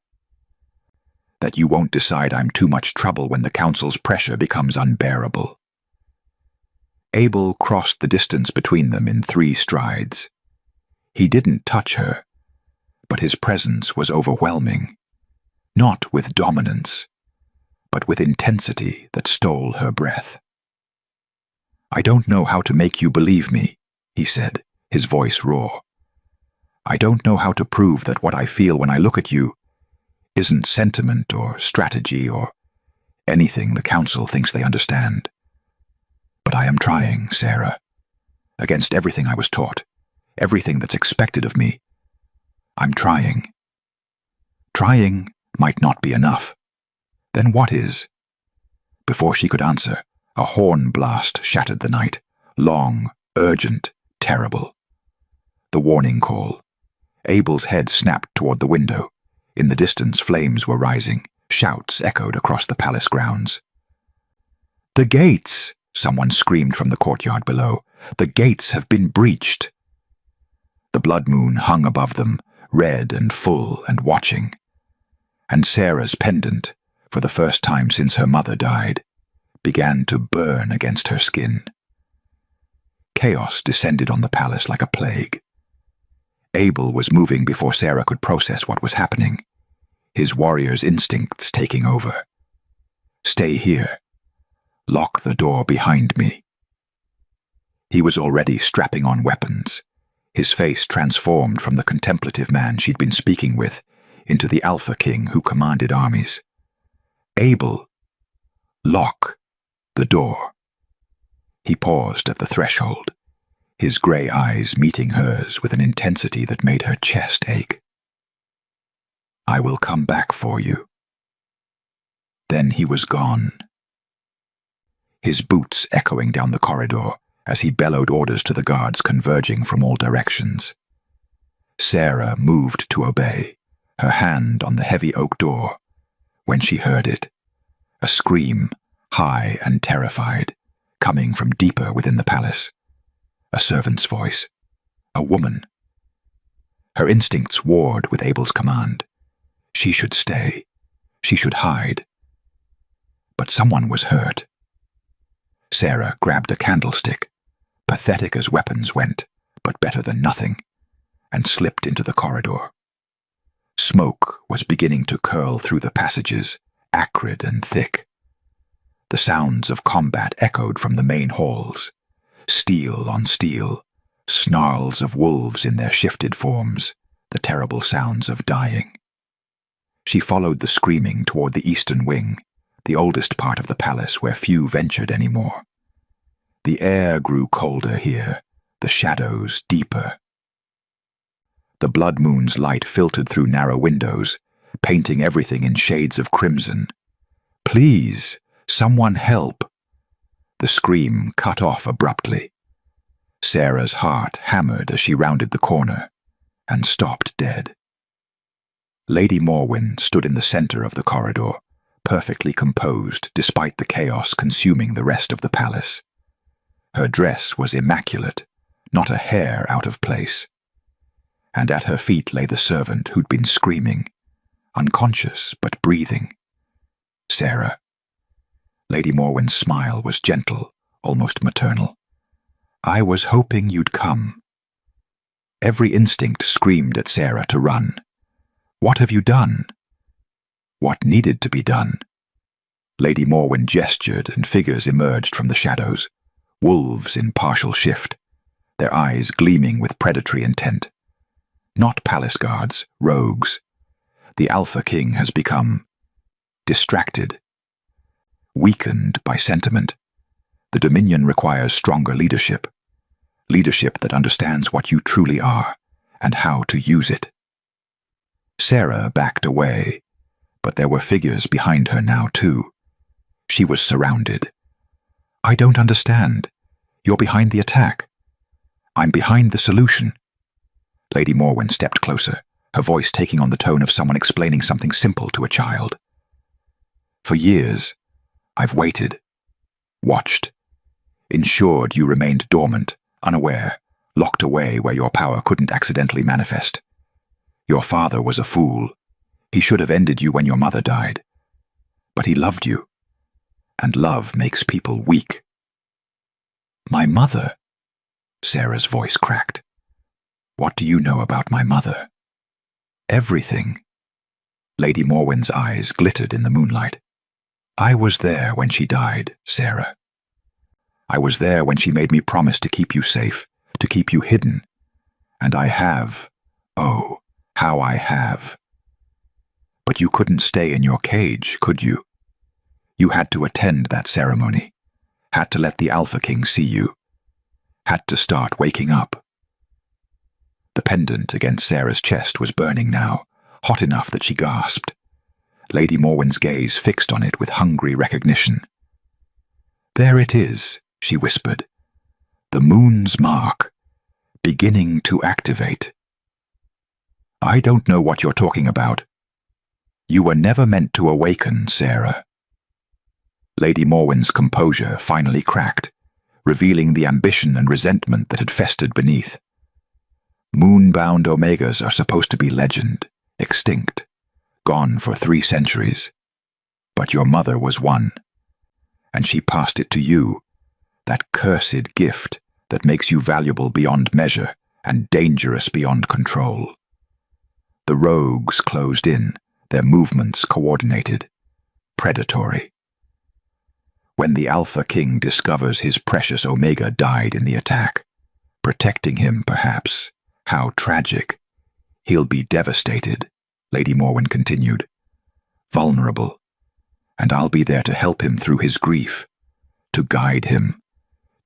That you won't decide I'm too much trouble when the council's pressure becomes unbearable. Abel crossed the distance between them in 3 strides. He didn't touch her, but his presence was overwhelming, not with dominance, but with intensity that stole her breath. I don't know how to make you believe me, he said, his voice raw. I don't know how to prove that what I feel when I look at you isn't sentiment or strategy or anything the council thinks they understand. But I am trying, Sarah, against everything I was taught, everything that's expected of me. I'm trying. Trying might not be enough. Then what is? Before she could answer, a horn blast shattered the night, long, urgent, terrible. The warning call. Abel's head snapped toward the window. In the distance, flames were rising. Shouts echoed across the palace grounds. The gates! Someone screamed from the courtyard below. The gates have been breached. The blood moon hung above them, red and full and watching. And Sarah's pendant, for the first time since her mother died, began to burn against her skin. Chaos descended on the palace like a plague. Abel was moving before Sarah could process what was happening, his warrior's instincts taking over. Stay here. Lock the door behind me. He was already strapping on weapons, his face transformed from the contemplative man she'd been speaking with into the Alpha King who commanded armies. Abel, lock the door. He paused at the threshold, his grey eyes meeting hers with an intensity that made her chest ache. I will come back for you. Then he was gone. His boots echoing down the corridor as he bellowed orders to the guards converging from all directions. Sarah moved to obey, her hand on the heavy oak door, when she heard it, a scream, high and terrified, coming from deeper within the palace. A servant's voice, a woman. Her instincts warred with Abel's command. She should stay, she should hide. But someone was hurt. Sarah grabbed a candlestick, pathetic as weapons went, but better than nothing, and slipped into the corridor. Smoke was beginning to curl through the passages, acrid and thick. The sounds of combat echoed from the main halls, steel on steel, snarls of wolves in their shifted forms, the terrible sounds of dying. She followed the screaming toward the eastern wing, the oldest part of the palace where few ventured anymore. The air grew colder here, the shadows deeper. The blood moon's light filtered through narrow windows, painting everything in shades of crimson. Please, someone help! The scream cut off abruptly. Sarah's heart hammered as she rounded the corner and stopped dead. Lady Morwen stood in the center of the corridor, perfectly composed despite the chaos consuming the rest of the palace. Her dress was immaculate, not a hair out of place. And at her feet lay the servant who'd been screaming, unconscious but breathing. Sarah. Lady Morwen's smile was gentle, almost maternal. I was hoping you'd come. Every instinct screamed at Sarah to run. What have you done? What needed to be done? Lady Morwen gestured and figures emerged from the shadows, wolves in partial shift, their eyes gleaming with predatory intent. Not palace guards, rogues. The Alpha King has become distracted, weakened by sentiment. The Dominion requires stronger leadership. Leadership that understands what you truly are and how to use it. Sarah backed away, but there were figures behind her now too. She was surrounded. I don't understand. You're behind the attack. I'm behind the solution. Lady Morwen stepped closer, her voice taking on the tone of someone explaining something simple to a child. For years, I've waited, watched, ensured you remained dormant, unaware, locked away where your power couldn't accidentally manifest. Your father was a fool. He should have ended you when your mother died. But he loved you, and love makes people weak. My mother? Sarah's voice cracked. What do you know about my mother? Everything. Lady Morwen's eyes glittered in the moonlight. I was there when she died, Sarah. I was there when she made me promise to keep you safe, to keep you hidden. And I have. Oh, how I have. But you couldn't stay in your cage, could you? You had to attend that ceremony, had to let the Alpha King see you, had to start waking up. The pendant against Sarah's chest was burning now, hot enough that she gasped. Lady Morwen's gaze fixed on it with hungry recognition. There it is, she whispered. The moon's mark, beginning to activate. I don't know what you're talking about. You were never meant to awaken, Sarah. Lady Morwen's composure finally cracked, revealing the ambition and resentment that had festered beneath. Moon-bound Omegas are supposed to be legend, extinct, gone for 3 centuries. But your mother was one, and she passed it to you, that cursed gift that makes you valuable beyond measure and dangerous beyond control. The rogues closed in, their movements coordinated, predatory. When the Alpha King discovers his precious Omega died in the attack, protecting him perhaps, how tragic. He'll be devastated, Lady Morwen continued, vulnerable, and I'll be there to help him through his grief, to guide him,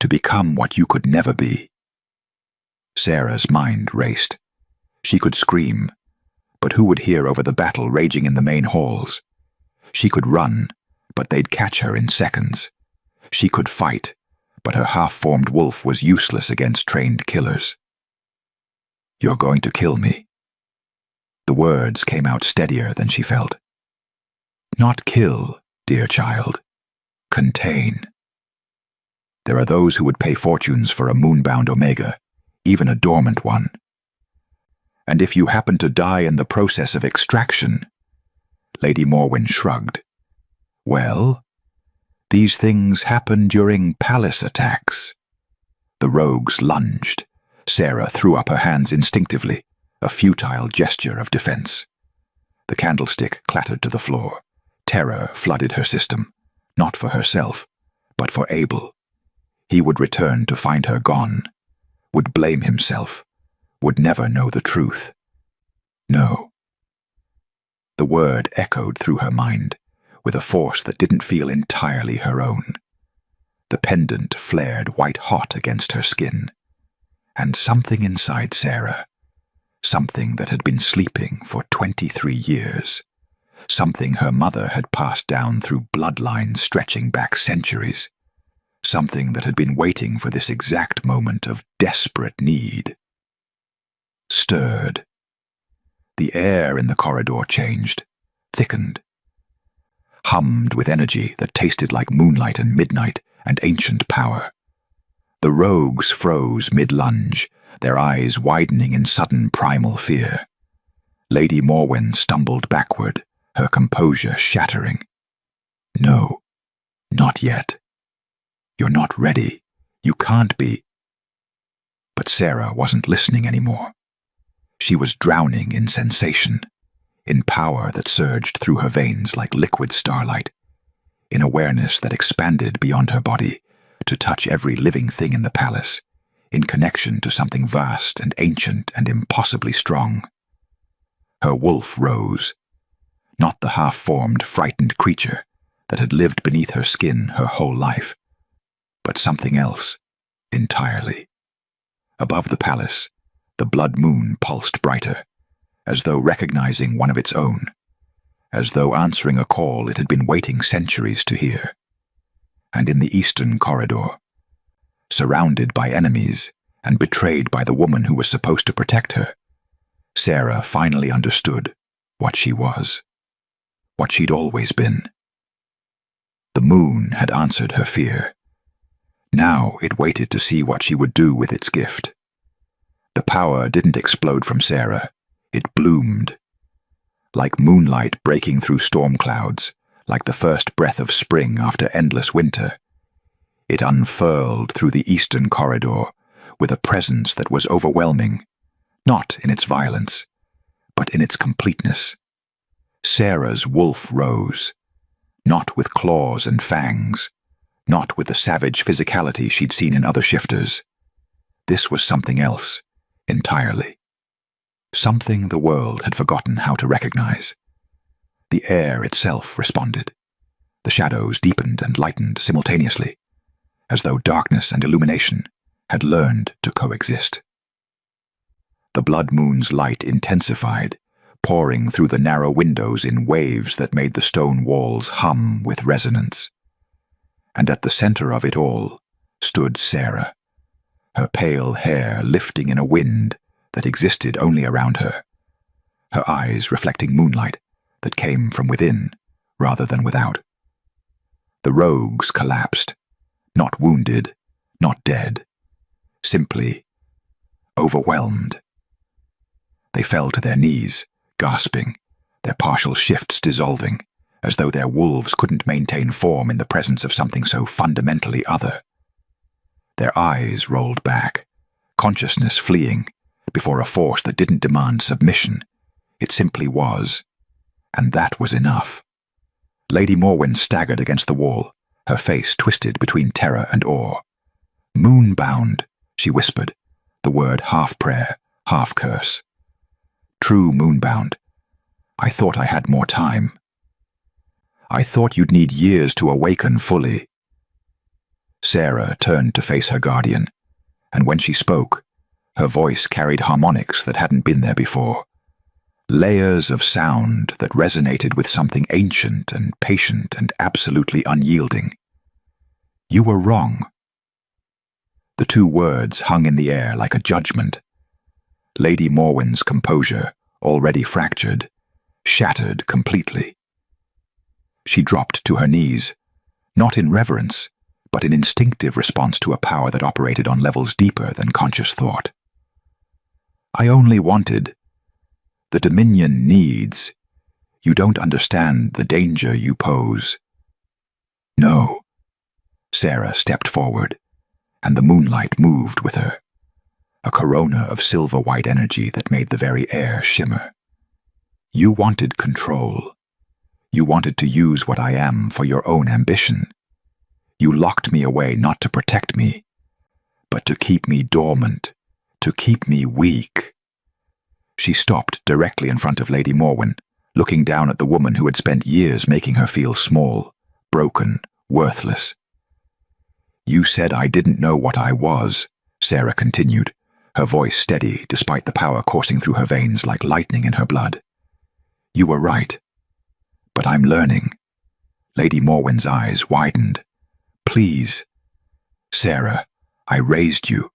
to become what you could never be. Sarah's mind raced. She could scream, but who would hear over the battle raging in the main halls? She could run, but they'd catch her in seconds. She could fight, but her half-formed wolf was useless against trained killers. You're going to kill me. The words came out steadier than she felt. Not kill, dear child. Contain. There are those who would pay fortunes for a moon-bound Omega, even a dormant one. And if you happen to die in the process of extraction, Lady Morwen shrugged. Well, these things happen during palace attacks. The rogues lunged. Sarah threw up her hands instinctively, a futile gesture of defense. The candlestick clattered to the floor. Terror flooded her system, not for herself, but for Abel. He would return to find her gone, would blame himself, would never know the truth. No. The word echoed through her mind, with a force that didn't feel entirely her own. The pendant flared white-hot against her skin, and something inside Sarah, something that had been sleeping for 23 years, something her mother had passed down through bloodlines stretching back centuries, something that had been waiting for this exact moment of desperate need, stirred. The air in the corridor changed, thickened, hummed with energy that tasted like moonlight and midnight and ancient power. The rogues froze mid-lunge, their eyes widening in sudden primal fear. Lady Morwen stumbled backward, her composure shattering. No, not yet. You're not ready. You can't be. But Sarah wasn't listening anymore. She was drowning in sensation, in power that surged through her veins like liquid starlight, in awareness that expanded beyond her body to touch every living thing in the palace, in connection to something vast and ancient and impossibly strong. Her wolf rose, not the half-formed, frightened creature that had lived beneath her skin her whole life, but something else entirely. Above the palace, the blood moon pulsed brighter, as though recognizing one of its own, as though answering a call it had been waiting centuries to hear. And in the eastern corridor, surrounded by enemies and betrayed by the woman who was supposed to protect her, Sarah finally understood what she was, what she'd always been. The moon had answered her fear. Now it waited to see what she would do with its gift. The power didn't explode from Sarah, it bloomed. Like moonlight breaking through storm clouds, like the first breath of spring after endless winter, it unfurled through the eastern corridor with a presence that was overwhelming, not in its violence, but in its completeness. Sarah's wolf rose, not with claws and fangs, not with the savage physicality she'd seen in other shifters. This was something else, entirely. Something the world had forgotten how to recognize. The air itself responded. The shadows deepened and lightened simultaneously, as though darkness and illumination had learned to coexist. The blood moon's light intensified, pouring through the narrow windows in waves that made the stone walls hum with resonance. And at the center of it all stood Sarah, her pale hair lifting in a wind that existed only around her, her eyes reflecting moonlight that came from within rather than without. The rogues collapsed, not wounded, not dead, simply overwhelmed. They fell to their knees, gasping, their partial shifts dissolving, as though their wolves couldn't maintain form in the presence of something so fundamentally other. Their eyes rolled back, consciousness fleeing, before a force that didn't demand submission. It simply was, and that was enough. Lady Morwen staggered against the wall, her face twisted between terror and awe. "Moonbound," she whispered, the word half prayer, half curse. "True moonbound. I thought I had more time. I thought you'd need years to awaken fully." Sarah turned to face her guardian, and when she spoke, her voice carried harmonics that hadn't been there before. Layers of sound that resonated with something ancient and patient and absolutely unyielding. "You were wrong." The two words hung in the air like a judgment. Lady Morwen's composure, already fractured, shattered completely. She dropped to her knees, not in reverence, but in instinctive response to a power that operated on levels deeper than conscious thought. "I only wanted. The Dominion needs. You don't understand the danger you pose." "No." Sarah stepped forward, and the moonlight moved with her, a corona of silver-white energy that made the very air shimmer. "You wanted control. You wanted to use what I am for your own ambition. You locked me away not to protect me, but to keep me dormant, to keep me weak." She stopped directly in front of Lady Morwen, looking down at the woman who had spent years making her feel small, broken, worthless. "You said I didn't know what I was," Sarah continued, her voice steady despite the power coursing through her veins like lightning in her blood. "You were right. But I'm learning." Lady Morwen's eyes widened. "Please. Sarah, I raised you.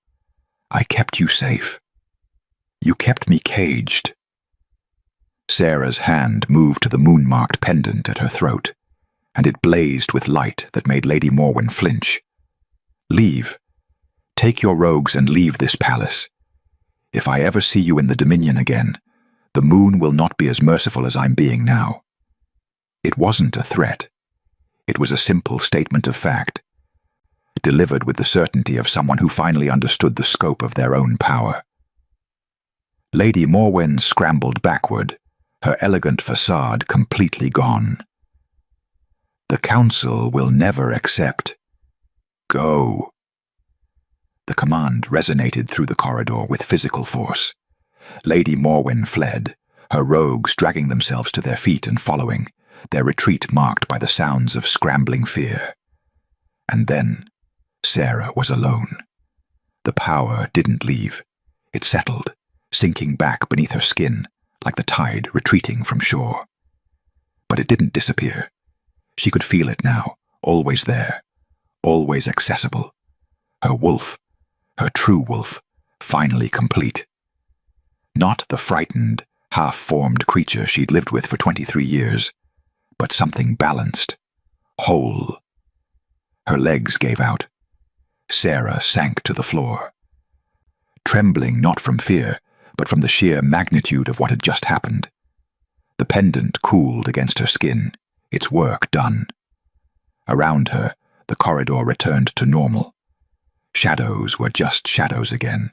I kept you safe. You kept me caged." Sarah's hand moved to the moon-marked pendant at her throat, and it blazed with light that made Lady Morwen flinch. "Leave. Take your rogues and leave this palace. If I ever see you in the Dominion again, the moon will not be as merciful as I'm being now." It wasn't a threat. It was a simple statement of fact, delivered with the certainty of someone who finally understood the scope of their own power. Lady Morwen scrambled backward, her elegant facade completely gone. "The Council will never accept. Go." The command resonated through the corridor with physical force. Lady Morwen fled, her rogues dragging themselves to their feet and following, their retreat marked by the sounds of scrambling fear. And then, Sarah was alone. The power didn't leave. It settled, sinking back beneath her skin like the tide retreating from shore. But it didn't disappear. She could feel it now, always there, always accessible. Her wolf, her true wolf, finally complete. Not the frightened, half-formed creature she'd lived with for 23 years, but something balanced, whole. Her legs gave out. Sarah sank to the floor. Trembling not from fear, but from the sheer magnitude of what had just happened. The pendant cooled against her skin, its work done. Around her, the corridor returned to normal. Shadows were just shadows again.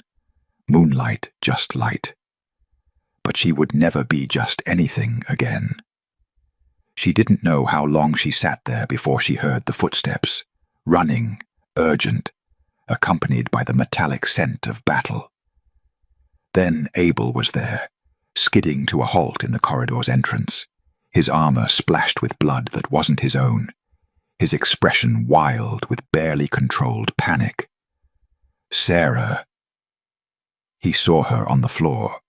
Moonlight just light. But she would never be just anything again. She didn't know how long she sat there before she heard the footsteps, running, urgent, accompanied by the metallic scent of battle. Then Abel was there, skidding to a halt in the corridor's entrance, his armor splashed with blood that wasn't his own, his expression wild with barely controlled panic. Sarah. He saw her on the floor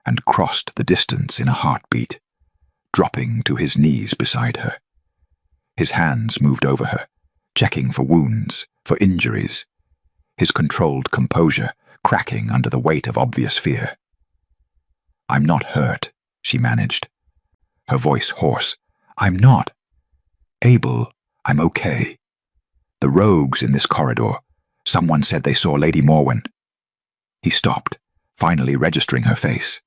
and crossed the distance in a heartbeat, dropping to his knees beside her. His hands moved over her, checking for wounds, for injuries, his controlled composure cracking under the weight of obvious fear. "I'm not hurt," she managed, her voice hoarse. "I'm not. Abel, I'm okay. The rogues in this corridor, someone said they saw Lady Morwen." He stopped, finally registering her face,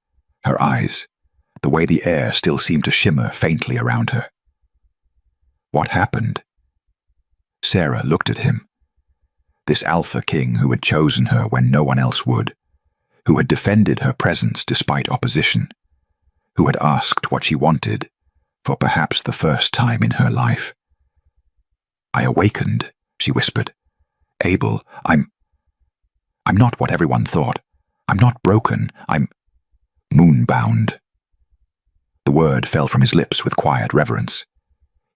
her eyes, the way the air still seemed to shimmer faintly around her. What happened? Sarah looked at him. This Alpha King who had chosen her when no one else would, who had defended her presence despite opposition, who had asked what she wanted for perhaps the first time in her life. "I awakened," she whispered. "Abel, I'm not what everyone thought. I'm not broken. I'm moonbound." The word fell from his lips with quiet reverence.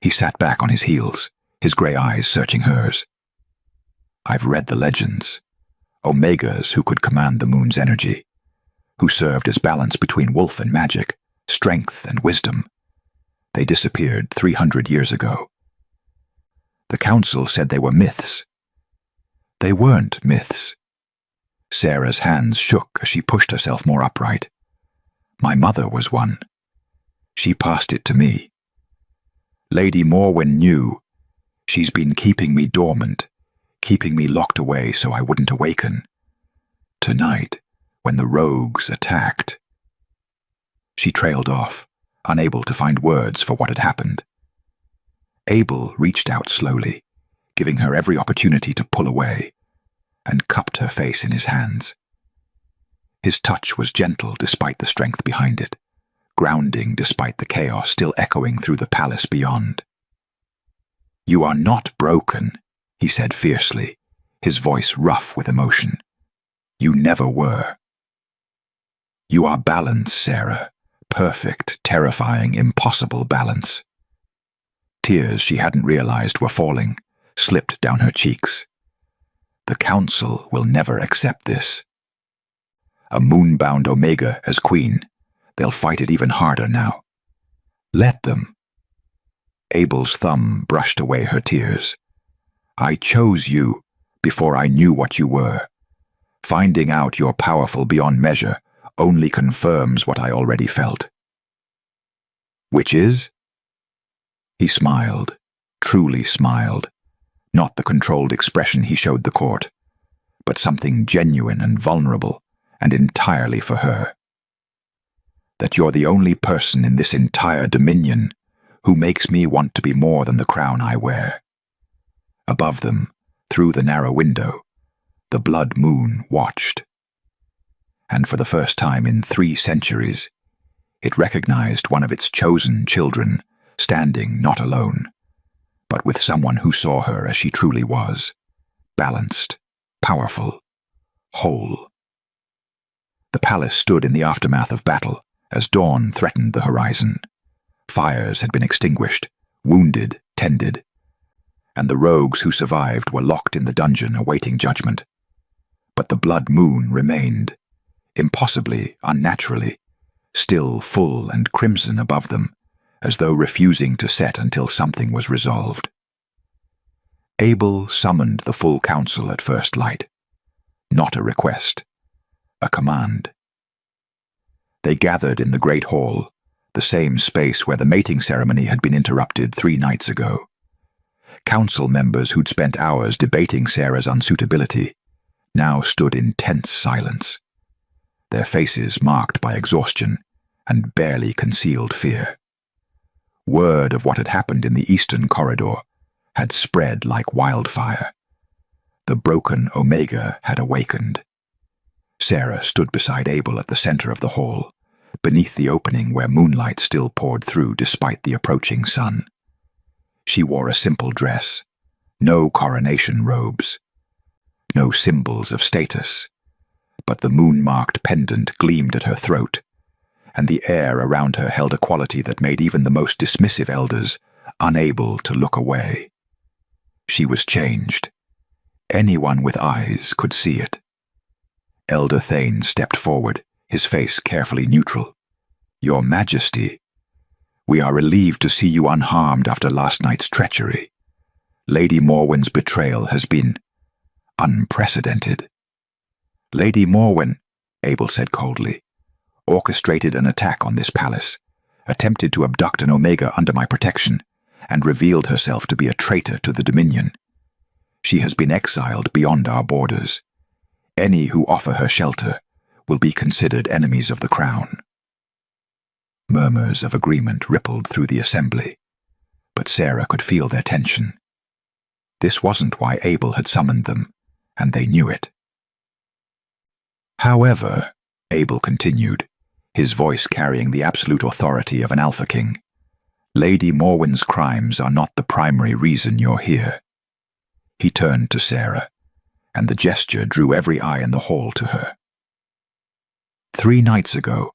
He sat back on his heels, his grey eyes searching hers. "I've read the legends. Omegas who could command the moon's energy, who served as balance between wolf and magic, strength and wisdom. They disappeared 300 years ago. The council said they were myths. They weren't myths." Sarah's hands shook as she pushed herself more upright. "My mother was one. She passed it to me. Lady Morwen knew. She's been keeping me dormant, keeping me locked away so I wouldn't awaken. Tonight, when the rogues attacked." She trailed off, unable to find words for what had happened. Abel reached out slowly, giving her every opportunity to pull away, and cupped her face in his hands. His touch was gentle despite the strength behind it, grounding despite the chaos still echoing through the palace beyond. "You are not broken," he said fiercely, his voice rough with emotion. "You never were. You are balance, Sarah. Perfect, terrifying, impossible balance." Tears she hadn't realized were falling, slipped down her cheeks. "The council will never accept this. A moonbound Omega as queen. They'll fight it even harder now. Let them." Abel's thumb brushed away her tears. "I chose you before I knew what you were. Finding out you're powerful beyond measure only confirms what I already felt." "Which is?" He smiled, truly smiled, not the controlled expression he showed the court, but something genuine and vulnerable and entirely for her. "That you're the only person in this entire dominion who makes me want to be more than the crown I wear." Above them, through the narrow window, the blood moon watched. And for the first time in 3 centuries, it recognized one of its chosen children standing not alone, but with someone who saw her as she truly was, balanced, powerful, whole. The palace stood in the aftermath of battle as dawn threatened the horizon. Fires had been extinguished, wounded tended, and the rogues who survived were locked in the dungeon awaiting judgment. But the blood moon remained, impossibly, unnaturally, still full and crimson above them, as though refusing to set until something was resolved. Abel summoned the full council at first light. Not a request, a command. They gathered in the great hall, the same space where the mating ceremony had been interrupted 3 nights ago. Council members who'd spent hours debating Sarah's unsuitability now stood in tense silence, their faces marked by exhaustion and barely concealed fear. Word of what had happened in the eastern corridor had spread like wildfire. The broken Omega had awakened. Sarah stood beside Abel at the center of the hall, beneath the opening where moonlight still poured through despite the approaching sun. She wore a simple dress, no coronation robes, no symbols of status, but the moon-marked pendant gleamed at her throat, and the air around her held a quality that made even the most dismissive elders unable to look away. She was changed. Anyone with eyes could see it. Elder Thane stepped forward, his face carefully neutral. "Your Majesty, we are relieved to see you unharmed after last night's treachery. Lady Morwen's betrayal has been unprecedented." "Lady Morwen," Abel said coldly, "orchestrated an attack on this palace, attempted to abduct an Omega under my protection, and revealed herself to be a traitor to the Dominion. She has been exiled beyond our borders. Any who offer her shelter will be considered enemies of the crown." Murmurs of agreement rippled through the assembly, but Sarah could feel their tension. This wasn't why Abel had summoned them, and they knew it. "However," Abel continued, his voice carrying the absolute authority of an Alpha King, "Lady Morwen's crimes are not the primary reason you're here." He turned to Sarah, and the gesture drew every eye in the hall to her. 3 nights ago,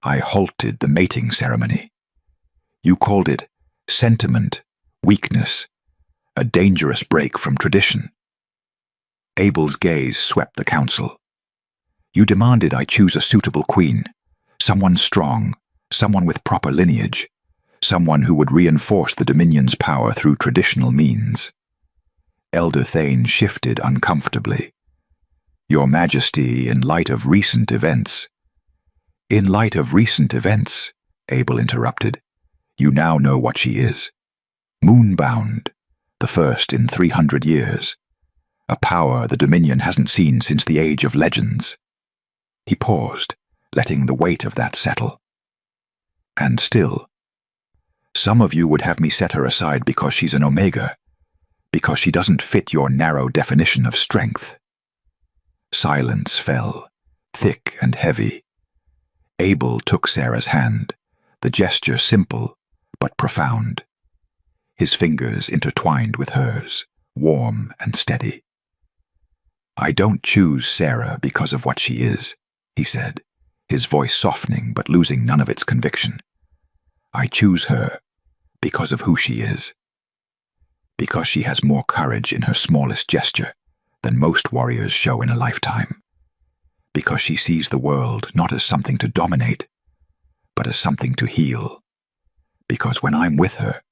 I halted the mating ceremony. You called it sentiment, weakness, a dangerous break from tradition. Abel's gaze swept the council. You demanded I choose a suitable queen, someone strong, someone with proper lineage, someone who would reinforce the Dominion's power through traditional means. Elder Thane shifted uncomfortably. Your Majesty, in light of recent events. In light of recent events, Abel interrupted, you now know what she is. Moonbound, the first in 300 years. A power the Dominion hasn't seen since the Age of Legends. He paused, letting the weight of that settle. And still, some of you would have me set her aside because she's an Omega, because she doesn't fit your narrow definition of strength. Silence fell, thick and heavy. Abel took Sarah's hand, the gesture simple but profound. His fingers intertwined with hers, warm and steady. I don't choose Sarah because of what she is, he said, his voice softening but losing none of its conviction. I choose her because of who she is. Because she has more courage in her smallest gesture than most warriors show in a lifetime. Because she sees the world not as something to dominate, but as something to heal. Because when I'm with her,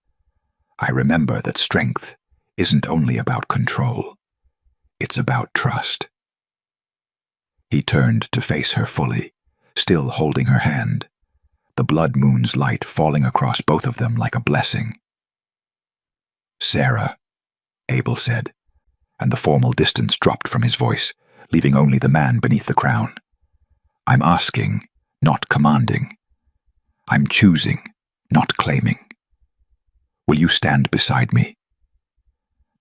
I remember that strength isn't only about control. It's about trust. He turned to face her fully, still holding her hand, the blood moon's light falling across both of them like a blessing. Sarah, Abel said, and the formal distance dropped from his voice, leaving only the man beneath the crown. I'm asking, not commanding. I'm choosing, not claiming. Will you stand beside me?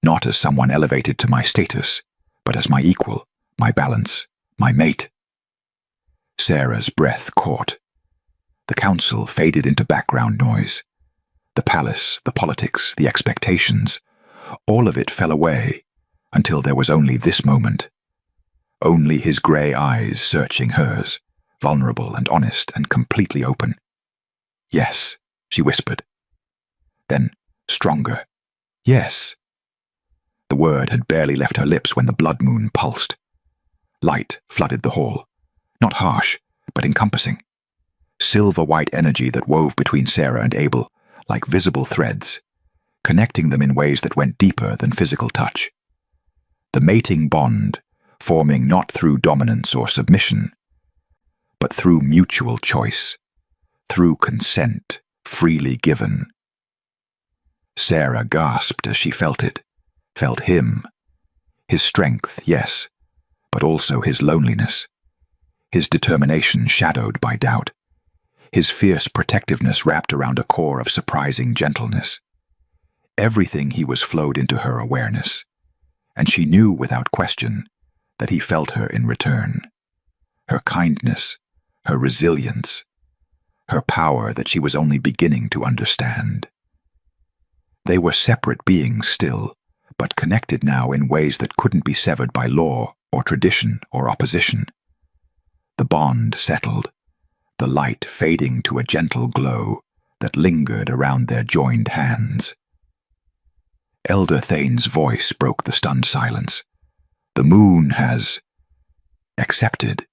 Not as someone elevated to my status, but as my equal, my balance, my mate. Sarah's breath caught. The council faded into background noise. The palace, the politics, the expectations, all of it fell away until there was only this moment. Only his grey eyes searching hers, vulnerable and honest and completely open. Yes, she whispered. Then, stronger. Yes. The word had barely left her lips when the blood moon pulsed. Light flooded the hall, not harsh, but encompassing. Silver-white energy that wove between Sarah and Abel like visible threads, connecting them in ways that went deeper than physical touch. The mating bond, forming not through dominance or submission, but through mutual choice, through consent freely given. Sarah gasped as she felt it, felt him. His strength, yes, but also his loneliness. His determination shadowed by doubt. His fierce protectiveness wrapped around a core of surprising gentleness. Everything he was flowed into her awareness, and she knew without question that he felt her in return. Her kindness, her resilience, her power that she was only beginning to understand. They were separate beings still, but connected now in ways that couldn't be severed by law or tradition or opposition. The bond settled, the light fading to a gentle glow that lingered around their joined hands. Elder Thane's voice broke the stunned silence. The moon has accepted.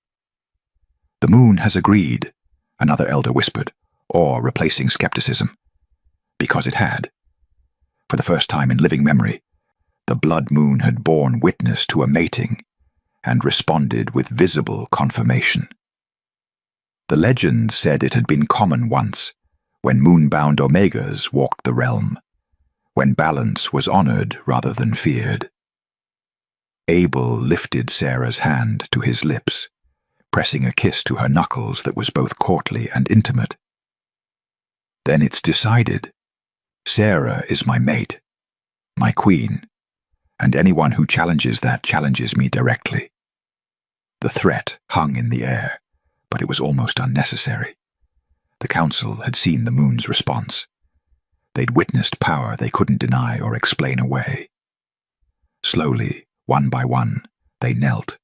The moon has agreed, another elder whispered, or replacing skepticism. Because it had. For the first time in living memory, the blood moon had borne witness to a mating and responded with visible confirmation. The legend said it had been common once, when moon-bound omegas walked the realm, when balance was honored rather than feared. Abel lifted Sarah's hand to his lips, pressing a kiss to her knuckles that was both courtly and intimate. Then it's decided. Sarah is my mate, my queen, and anyone who challenges that challenges me directly. The threat hung in the air, but it was almost unnecessary. The council had seen the moon's response. They'd witnessed power they couldn't deny or explain away. Slowly, one by one, they knelt.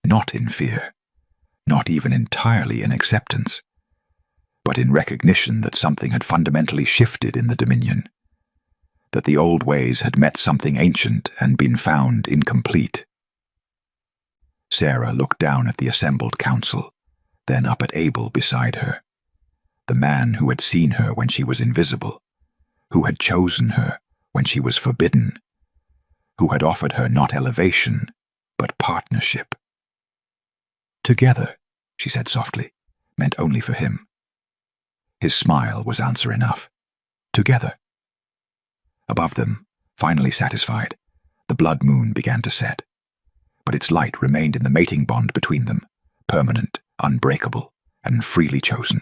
Not in fear, not even entirely in acceptance, but in recognition that something had fundamentally shifted in the Dominion, that the old ways had met something ancient and been found incomplete. Sarah looked down at the assembled council, then up at Abel beside her, the man who had seen her when she was invisible, who had chosen her when she was forbidden, who had offered her not elevation, but partnership. Together, she said softly, meant only for him. His smile was answer enough. Together. Above them, finally satisfied, the blood moon began to set, but its light remained in the mating bond between them, permanent, unbreakable, and freely chosen.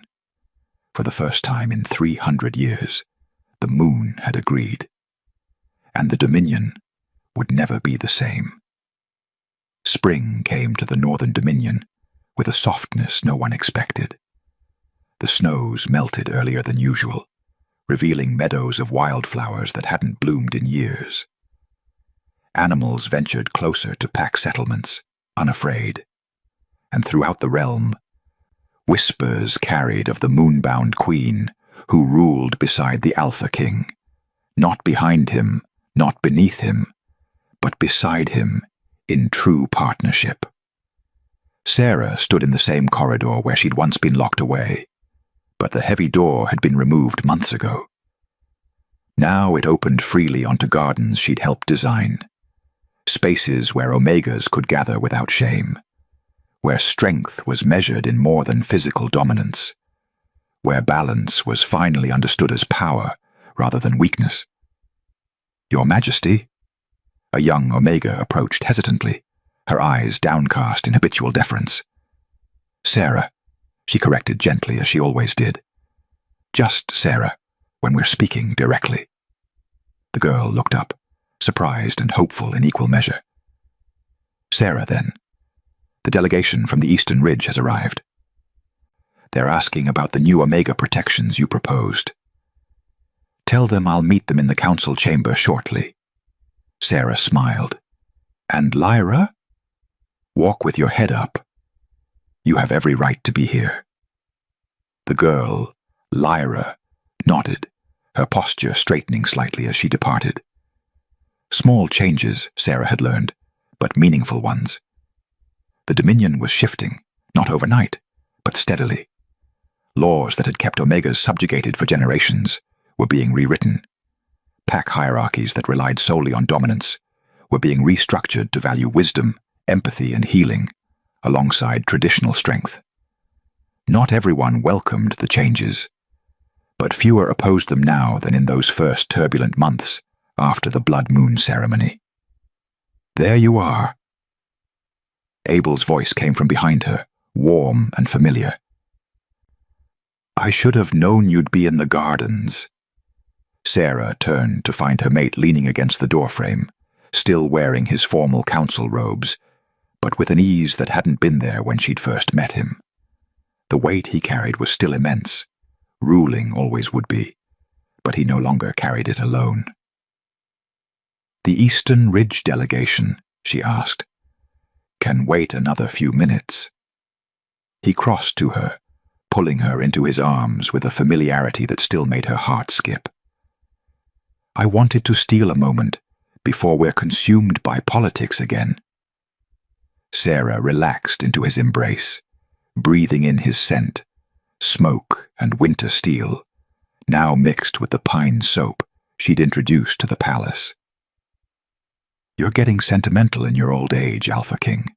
For the first time in 300 years, the moon had agreed, and the Dominion would never be the same. Spring came to the Northern Dominion with a softness no one expected. The snows melted earlier than usual, revealing meadows of wildflowers that hadn't bloomed in years. Animals ventured closer to pack settlements, unafraid, and throughout the realm, whispers carried of the moonbound queen who ruled beside the Alpha King, not behind him, not beneath him, but beside him in true partnership. Sarah stood in the same corridor where she'd once been locked away, but the heavy door had been removed months ago. Now it opened freely onto gardens she'd helped design, spaces where omegas could gather without shame, where strength was measured in more than physical dominance, where balance was finally understood as power rather than weakness. Your Majesty, a young omega approached hesitantly, her eyes downcast in habitual deference. Sarah, she corrected gently as she always did. Just Sarah, when we're speaking directly. The girl looked up, surprised and hopeful in equal measure. Sarah, then. The delegation from the Eastern Ridge has arrived. They're asking about the new Omega protections you proposed. Tell them I'll meet them in the council chamber shortly. Sarah smiled. And Lyra? Walk with your head up. You have every right to be here. The girl, Lyra, nodded, her posture straightening slightly as she departed. Small changes, Sarah had learned, but meaningful ones. The Dominion was shifting, not overnight, but steadily. Laws that had kept Omegas subjugated for generations were being rewritten. Pack hierarchies that relied solely on dominance were being restructured to value wisdom, empathy, and healing, alongside traditional strength. Not everyone welcomed the changes, but fewer opposed them now than in those first turbulent months after the blood moon ceremony. "There you are." Abel's voice came from behind her, warm and familiar. "I should have known you'd be in the gardens." Sarah turned to find her mate leaning against the doorframe, still wearing his formal council robes, but with an ease that hadn't been there when she'd first met him. The weight he carried was still immense. Ruling always would be, but he no longer carried it alone. "The Eastern Ridge delegation," she asked, "can wait another few minutes." He crossed to her, pulling her into his arms with a familiarity that still made her heart skip. "I wanted to steal a moment before we're consumed by politics again." Sarah relaxed into his embrace, breathing in his scent, smoke and winter steel, now mixed with the pine soap she'd introduced to the palace. "You're getting sentimental in your old age, Alpha King.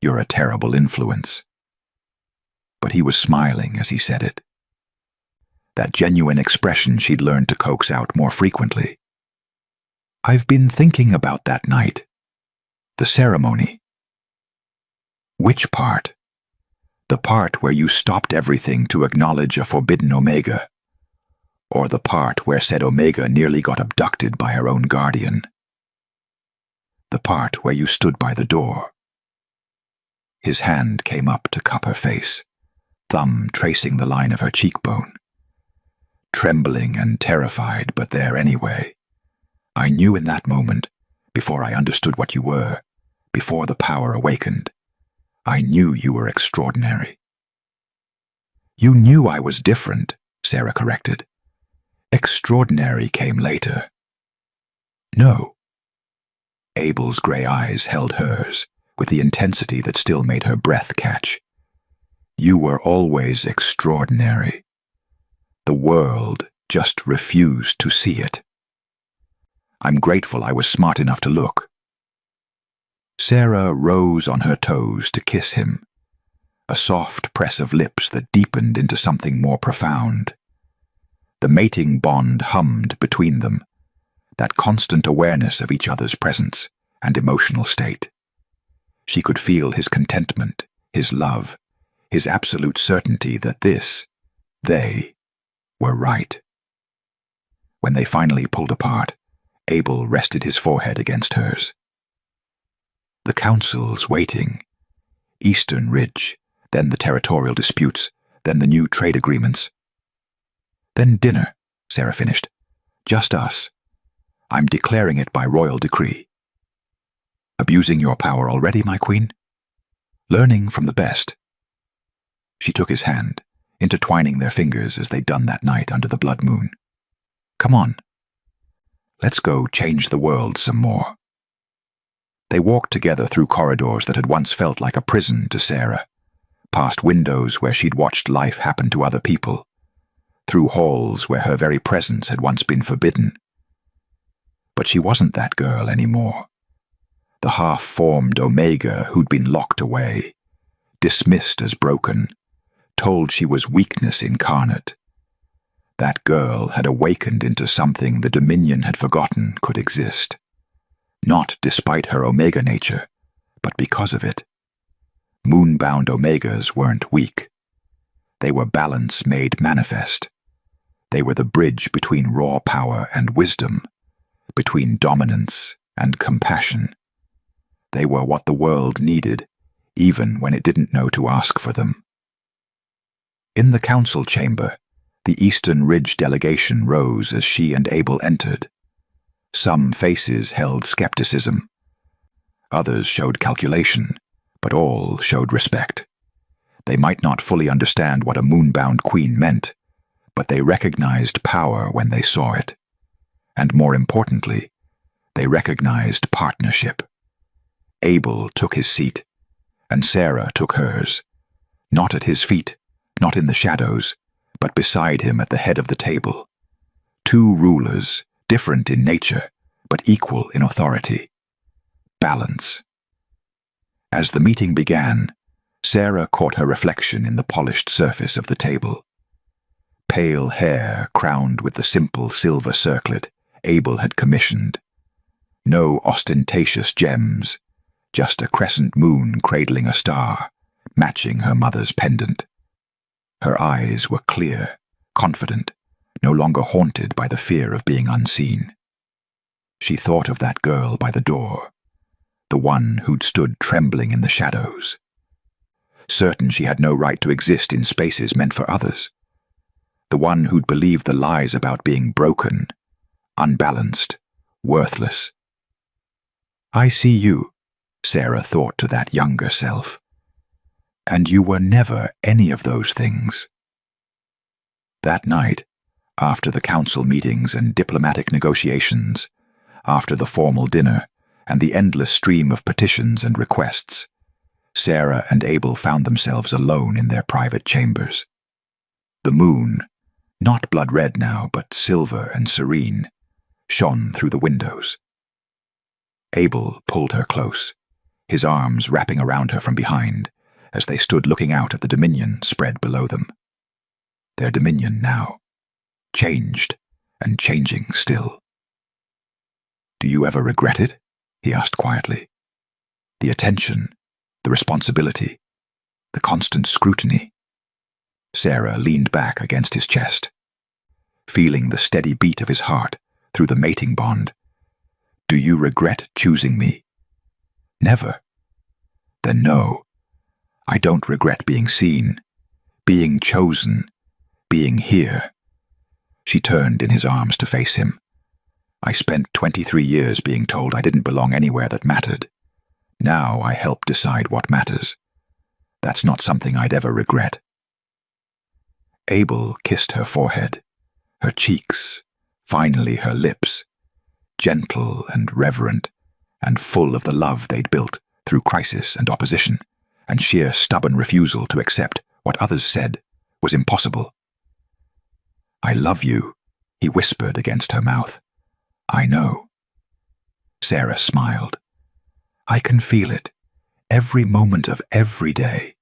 You're a terrible influence." But he was smiling as he said it. That genuine expression she'd learned to coax out more frequently. "I've been thinking about that night. The ceremony." "Which part? The part where you stopped everything to acknowledge a forbidden Omega, or the part where said Omega nearly got abducted by her own guardian? The part where you stood by the door." His hand came up to cup her face, thumb tracing the line of her cheekbone. Trembling and terrified, but there anyway. "I knew in that moment, before I understood what you were, before the power awakened, I knew you were extraordinary." "You knew I was different," Sarah corrected. "Extraordinary came later." "No." Abel's gray eyes held hers, with the intensity that still made her breath catch. "You were always extraordinary. The world just refused to see it. I'm grateful I was smart enough to look." Sarah rose on her toes to kiss him, a soft press of lips that deepened into something more profound. The mating bond hummed between them, that constant awareness of each other's presence and emotional state. She could feel his contentment, his love, his absolute certainty that they were right. When they finally pulled apart, Abel rested his forehead against hers. "The council's waiting. Eastern Ridge, then the territorial disputes, then the new trade agreements. Then dinner," Sarah finished. "Just us. I'm declaring it by royal decree." "Abusing your power already, my queen?" "Learning from the best." She took his hand, intertwining their fingers as they'd done that night under the blood moon. "Come on. Let's go change the world some more." They walked together through corridors that had once felt like a prison to Sarah, past windows where she'd watched life happen to other people, through halls where her very presence had once been forbidden. But she wasn't that girl anymore. The half-formed Omega who'd been locked away, dismissed as broken, told she was weakness incarnate. That girl had awakened into something the Dominion had forgotten could exist. Not despite her Omega nature, but because of it. Moonbound Omegas weren't weak. They were balance made manifest. They were the bridge between raw power and wisdom, between dominance and compassion. They were what the world needed, even when it didn't know to ask for them. In the council chamber, the Eastern Ridge delegation rose as she and Abel entered. Some faces held skepticism. Others showed calculation, but all showed respect. They might not fully understand what a moonbound queen meant, but they recognized power when they saw it. And more importantly, They recognized partnership. Abel took his seat, and Sarah took hers, not at his feet, not in the shadows, but beside him at the head of the table. Two rulers, different in nature, but equal in authority. Balance. As the meeting began, Sarah caught her reflection in the polished surface of the table. Pale hair crowned with the simple silver circlet Abel had commissioned. No ostentatious gems, just a crescent moon cradling a star, matching her mother's pendant. Her eyes were clear, confident, no longer haunted by the fear of being unseen. She thought of that girl by the door, the one who'd stood trembling in the shadows, certain she had no right to exist in spaces meant for others, the one who'd believed the lies about being broken, unbalanced, worthless. "I see you," Sarah thought to that younger self, "and you were never any of those things." That night, after the council meetings and diplomatic negotiations, after the formal dinner and the endless stream of petitions and requests, Sarah and Abel found themselves alone in their private chambers. The moon, not blood red now, but silver and serene, shone through the windows. Abel pulled her close, his arms wrapping around her from behind, as they stood looking out at the dominion spread below them. Their dominion now, changed and changing still. "Do you ever regret it?" he asked quietly. "The attention, the responsibility, the constant scrutiny." Sarah leaned back against his chest, feeling the steady beat of his heart through the mating bond. "Do you regret choosing me?" "Never." "Then no, I don't regret being seen, being chosen, being here." She turned in his arms to face him. "I spent 23 years being told I didn't belong anywhere that mattered. Now I help decide what matters. That's not something I'd ever regret." Abel kissed her forehead, her cheeks, finally her lips, gentle and reverent, and full of the love they'd built through crisis and opposition, and sheer stubborn refusal to accept what others said was impossible. "I love you," he whispered against her mouth. "I know." Sarah smiled. "I can feel it, every moment of every day.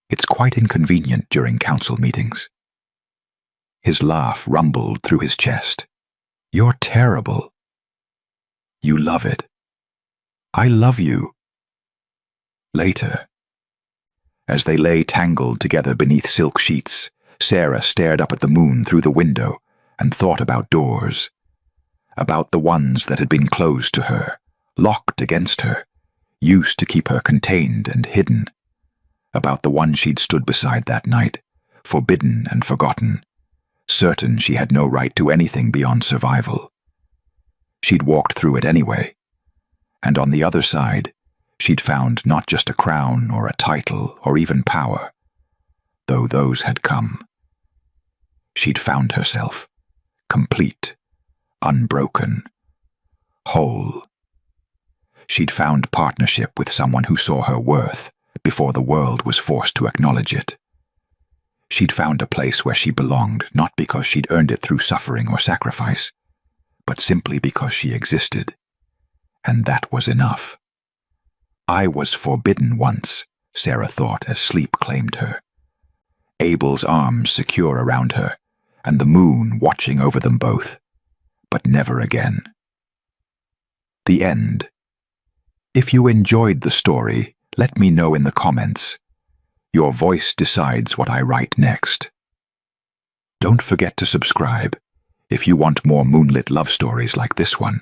It's quite inconvenient during council meetings." His laugh rumbled through his chest. "You're terrible." "You love it." "I love you." Later, as they lay tangled together beneath silk sheets, Sarah stared up at the moon through the window and thought about doors, about the ones that had been closed to her, locked against her, used to keep her contained and hidden, about the one she'd stood beside that night, forbidden and forgotten, certain she had no right to anything beyond survival. She'd walked through it anyway, and on the other side, she'd found not just a crown or a title or even power, though those had come. She'd found herself, complete, unbroken, whole. She'd found partnership with someone who saw her worth before the world was forced to acknowledge it. She'd found a place where she belonged, not because she'd earned it through suffering or sacrifice, but simply because she existed. And that was enough. I was forbidden once, Sarah thought as sleep claimed her. Abel's arms secure around her, and the moon watching over them both, but never again. The end. If you enjoyed the story, let me know in the comments. Your voice decides what I write next. Don't forget to subscribe if you want more moonlit love stories like this one.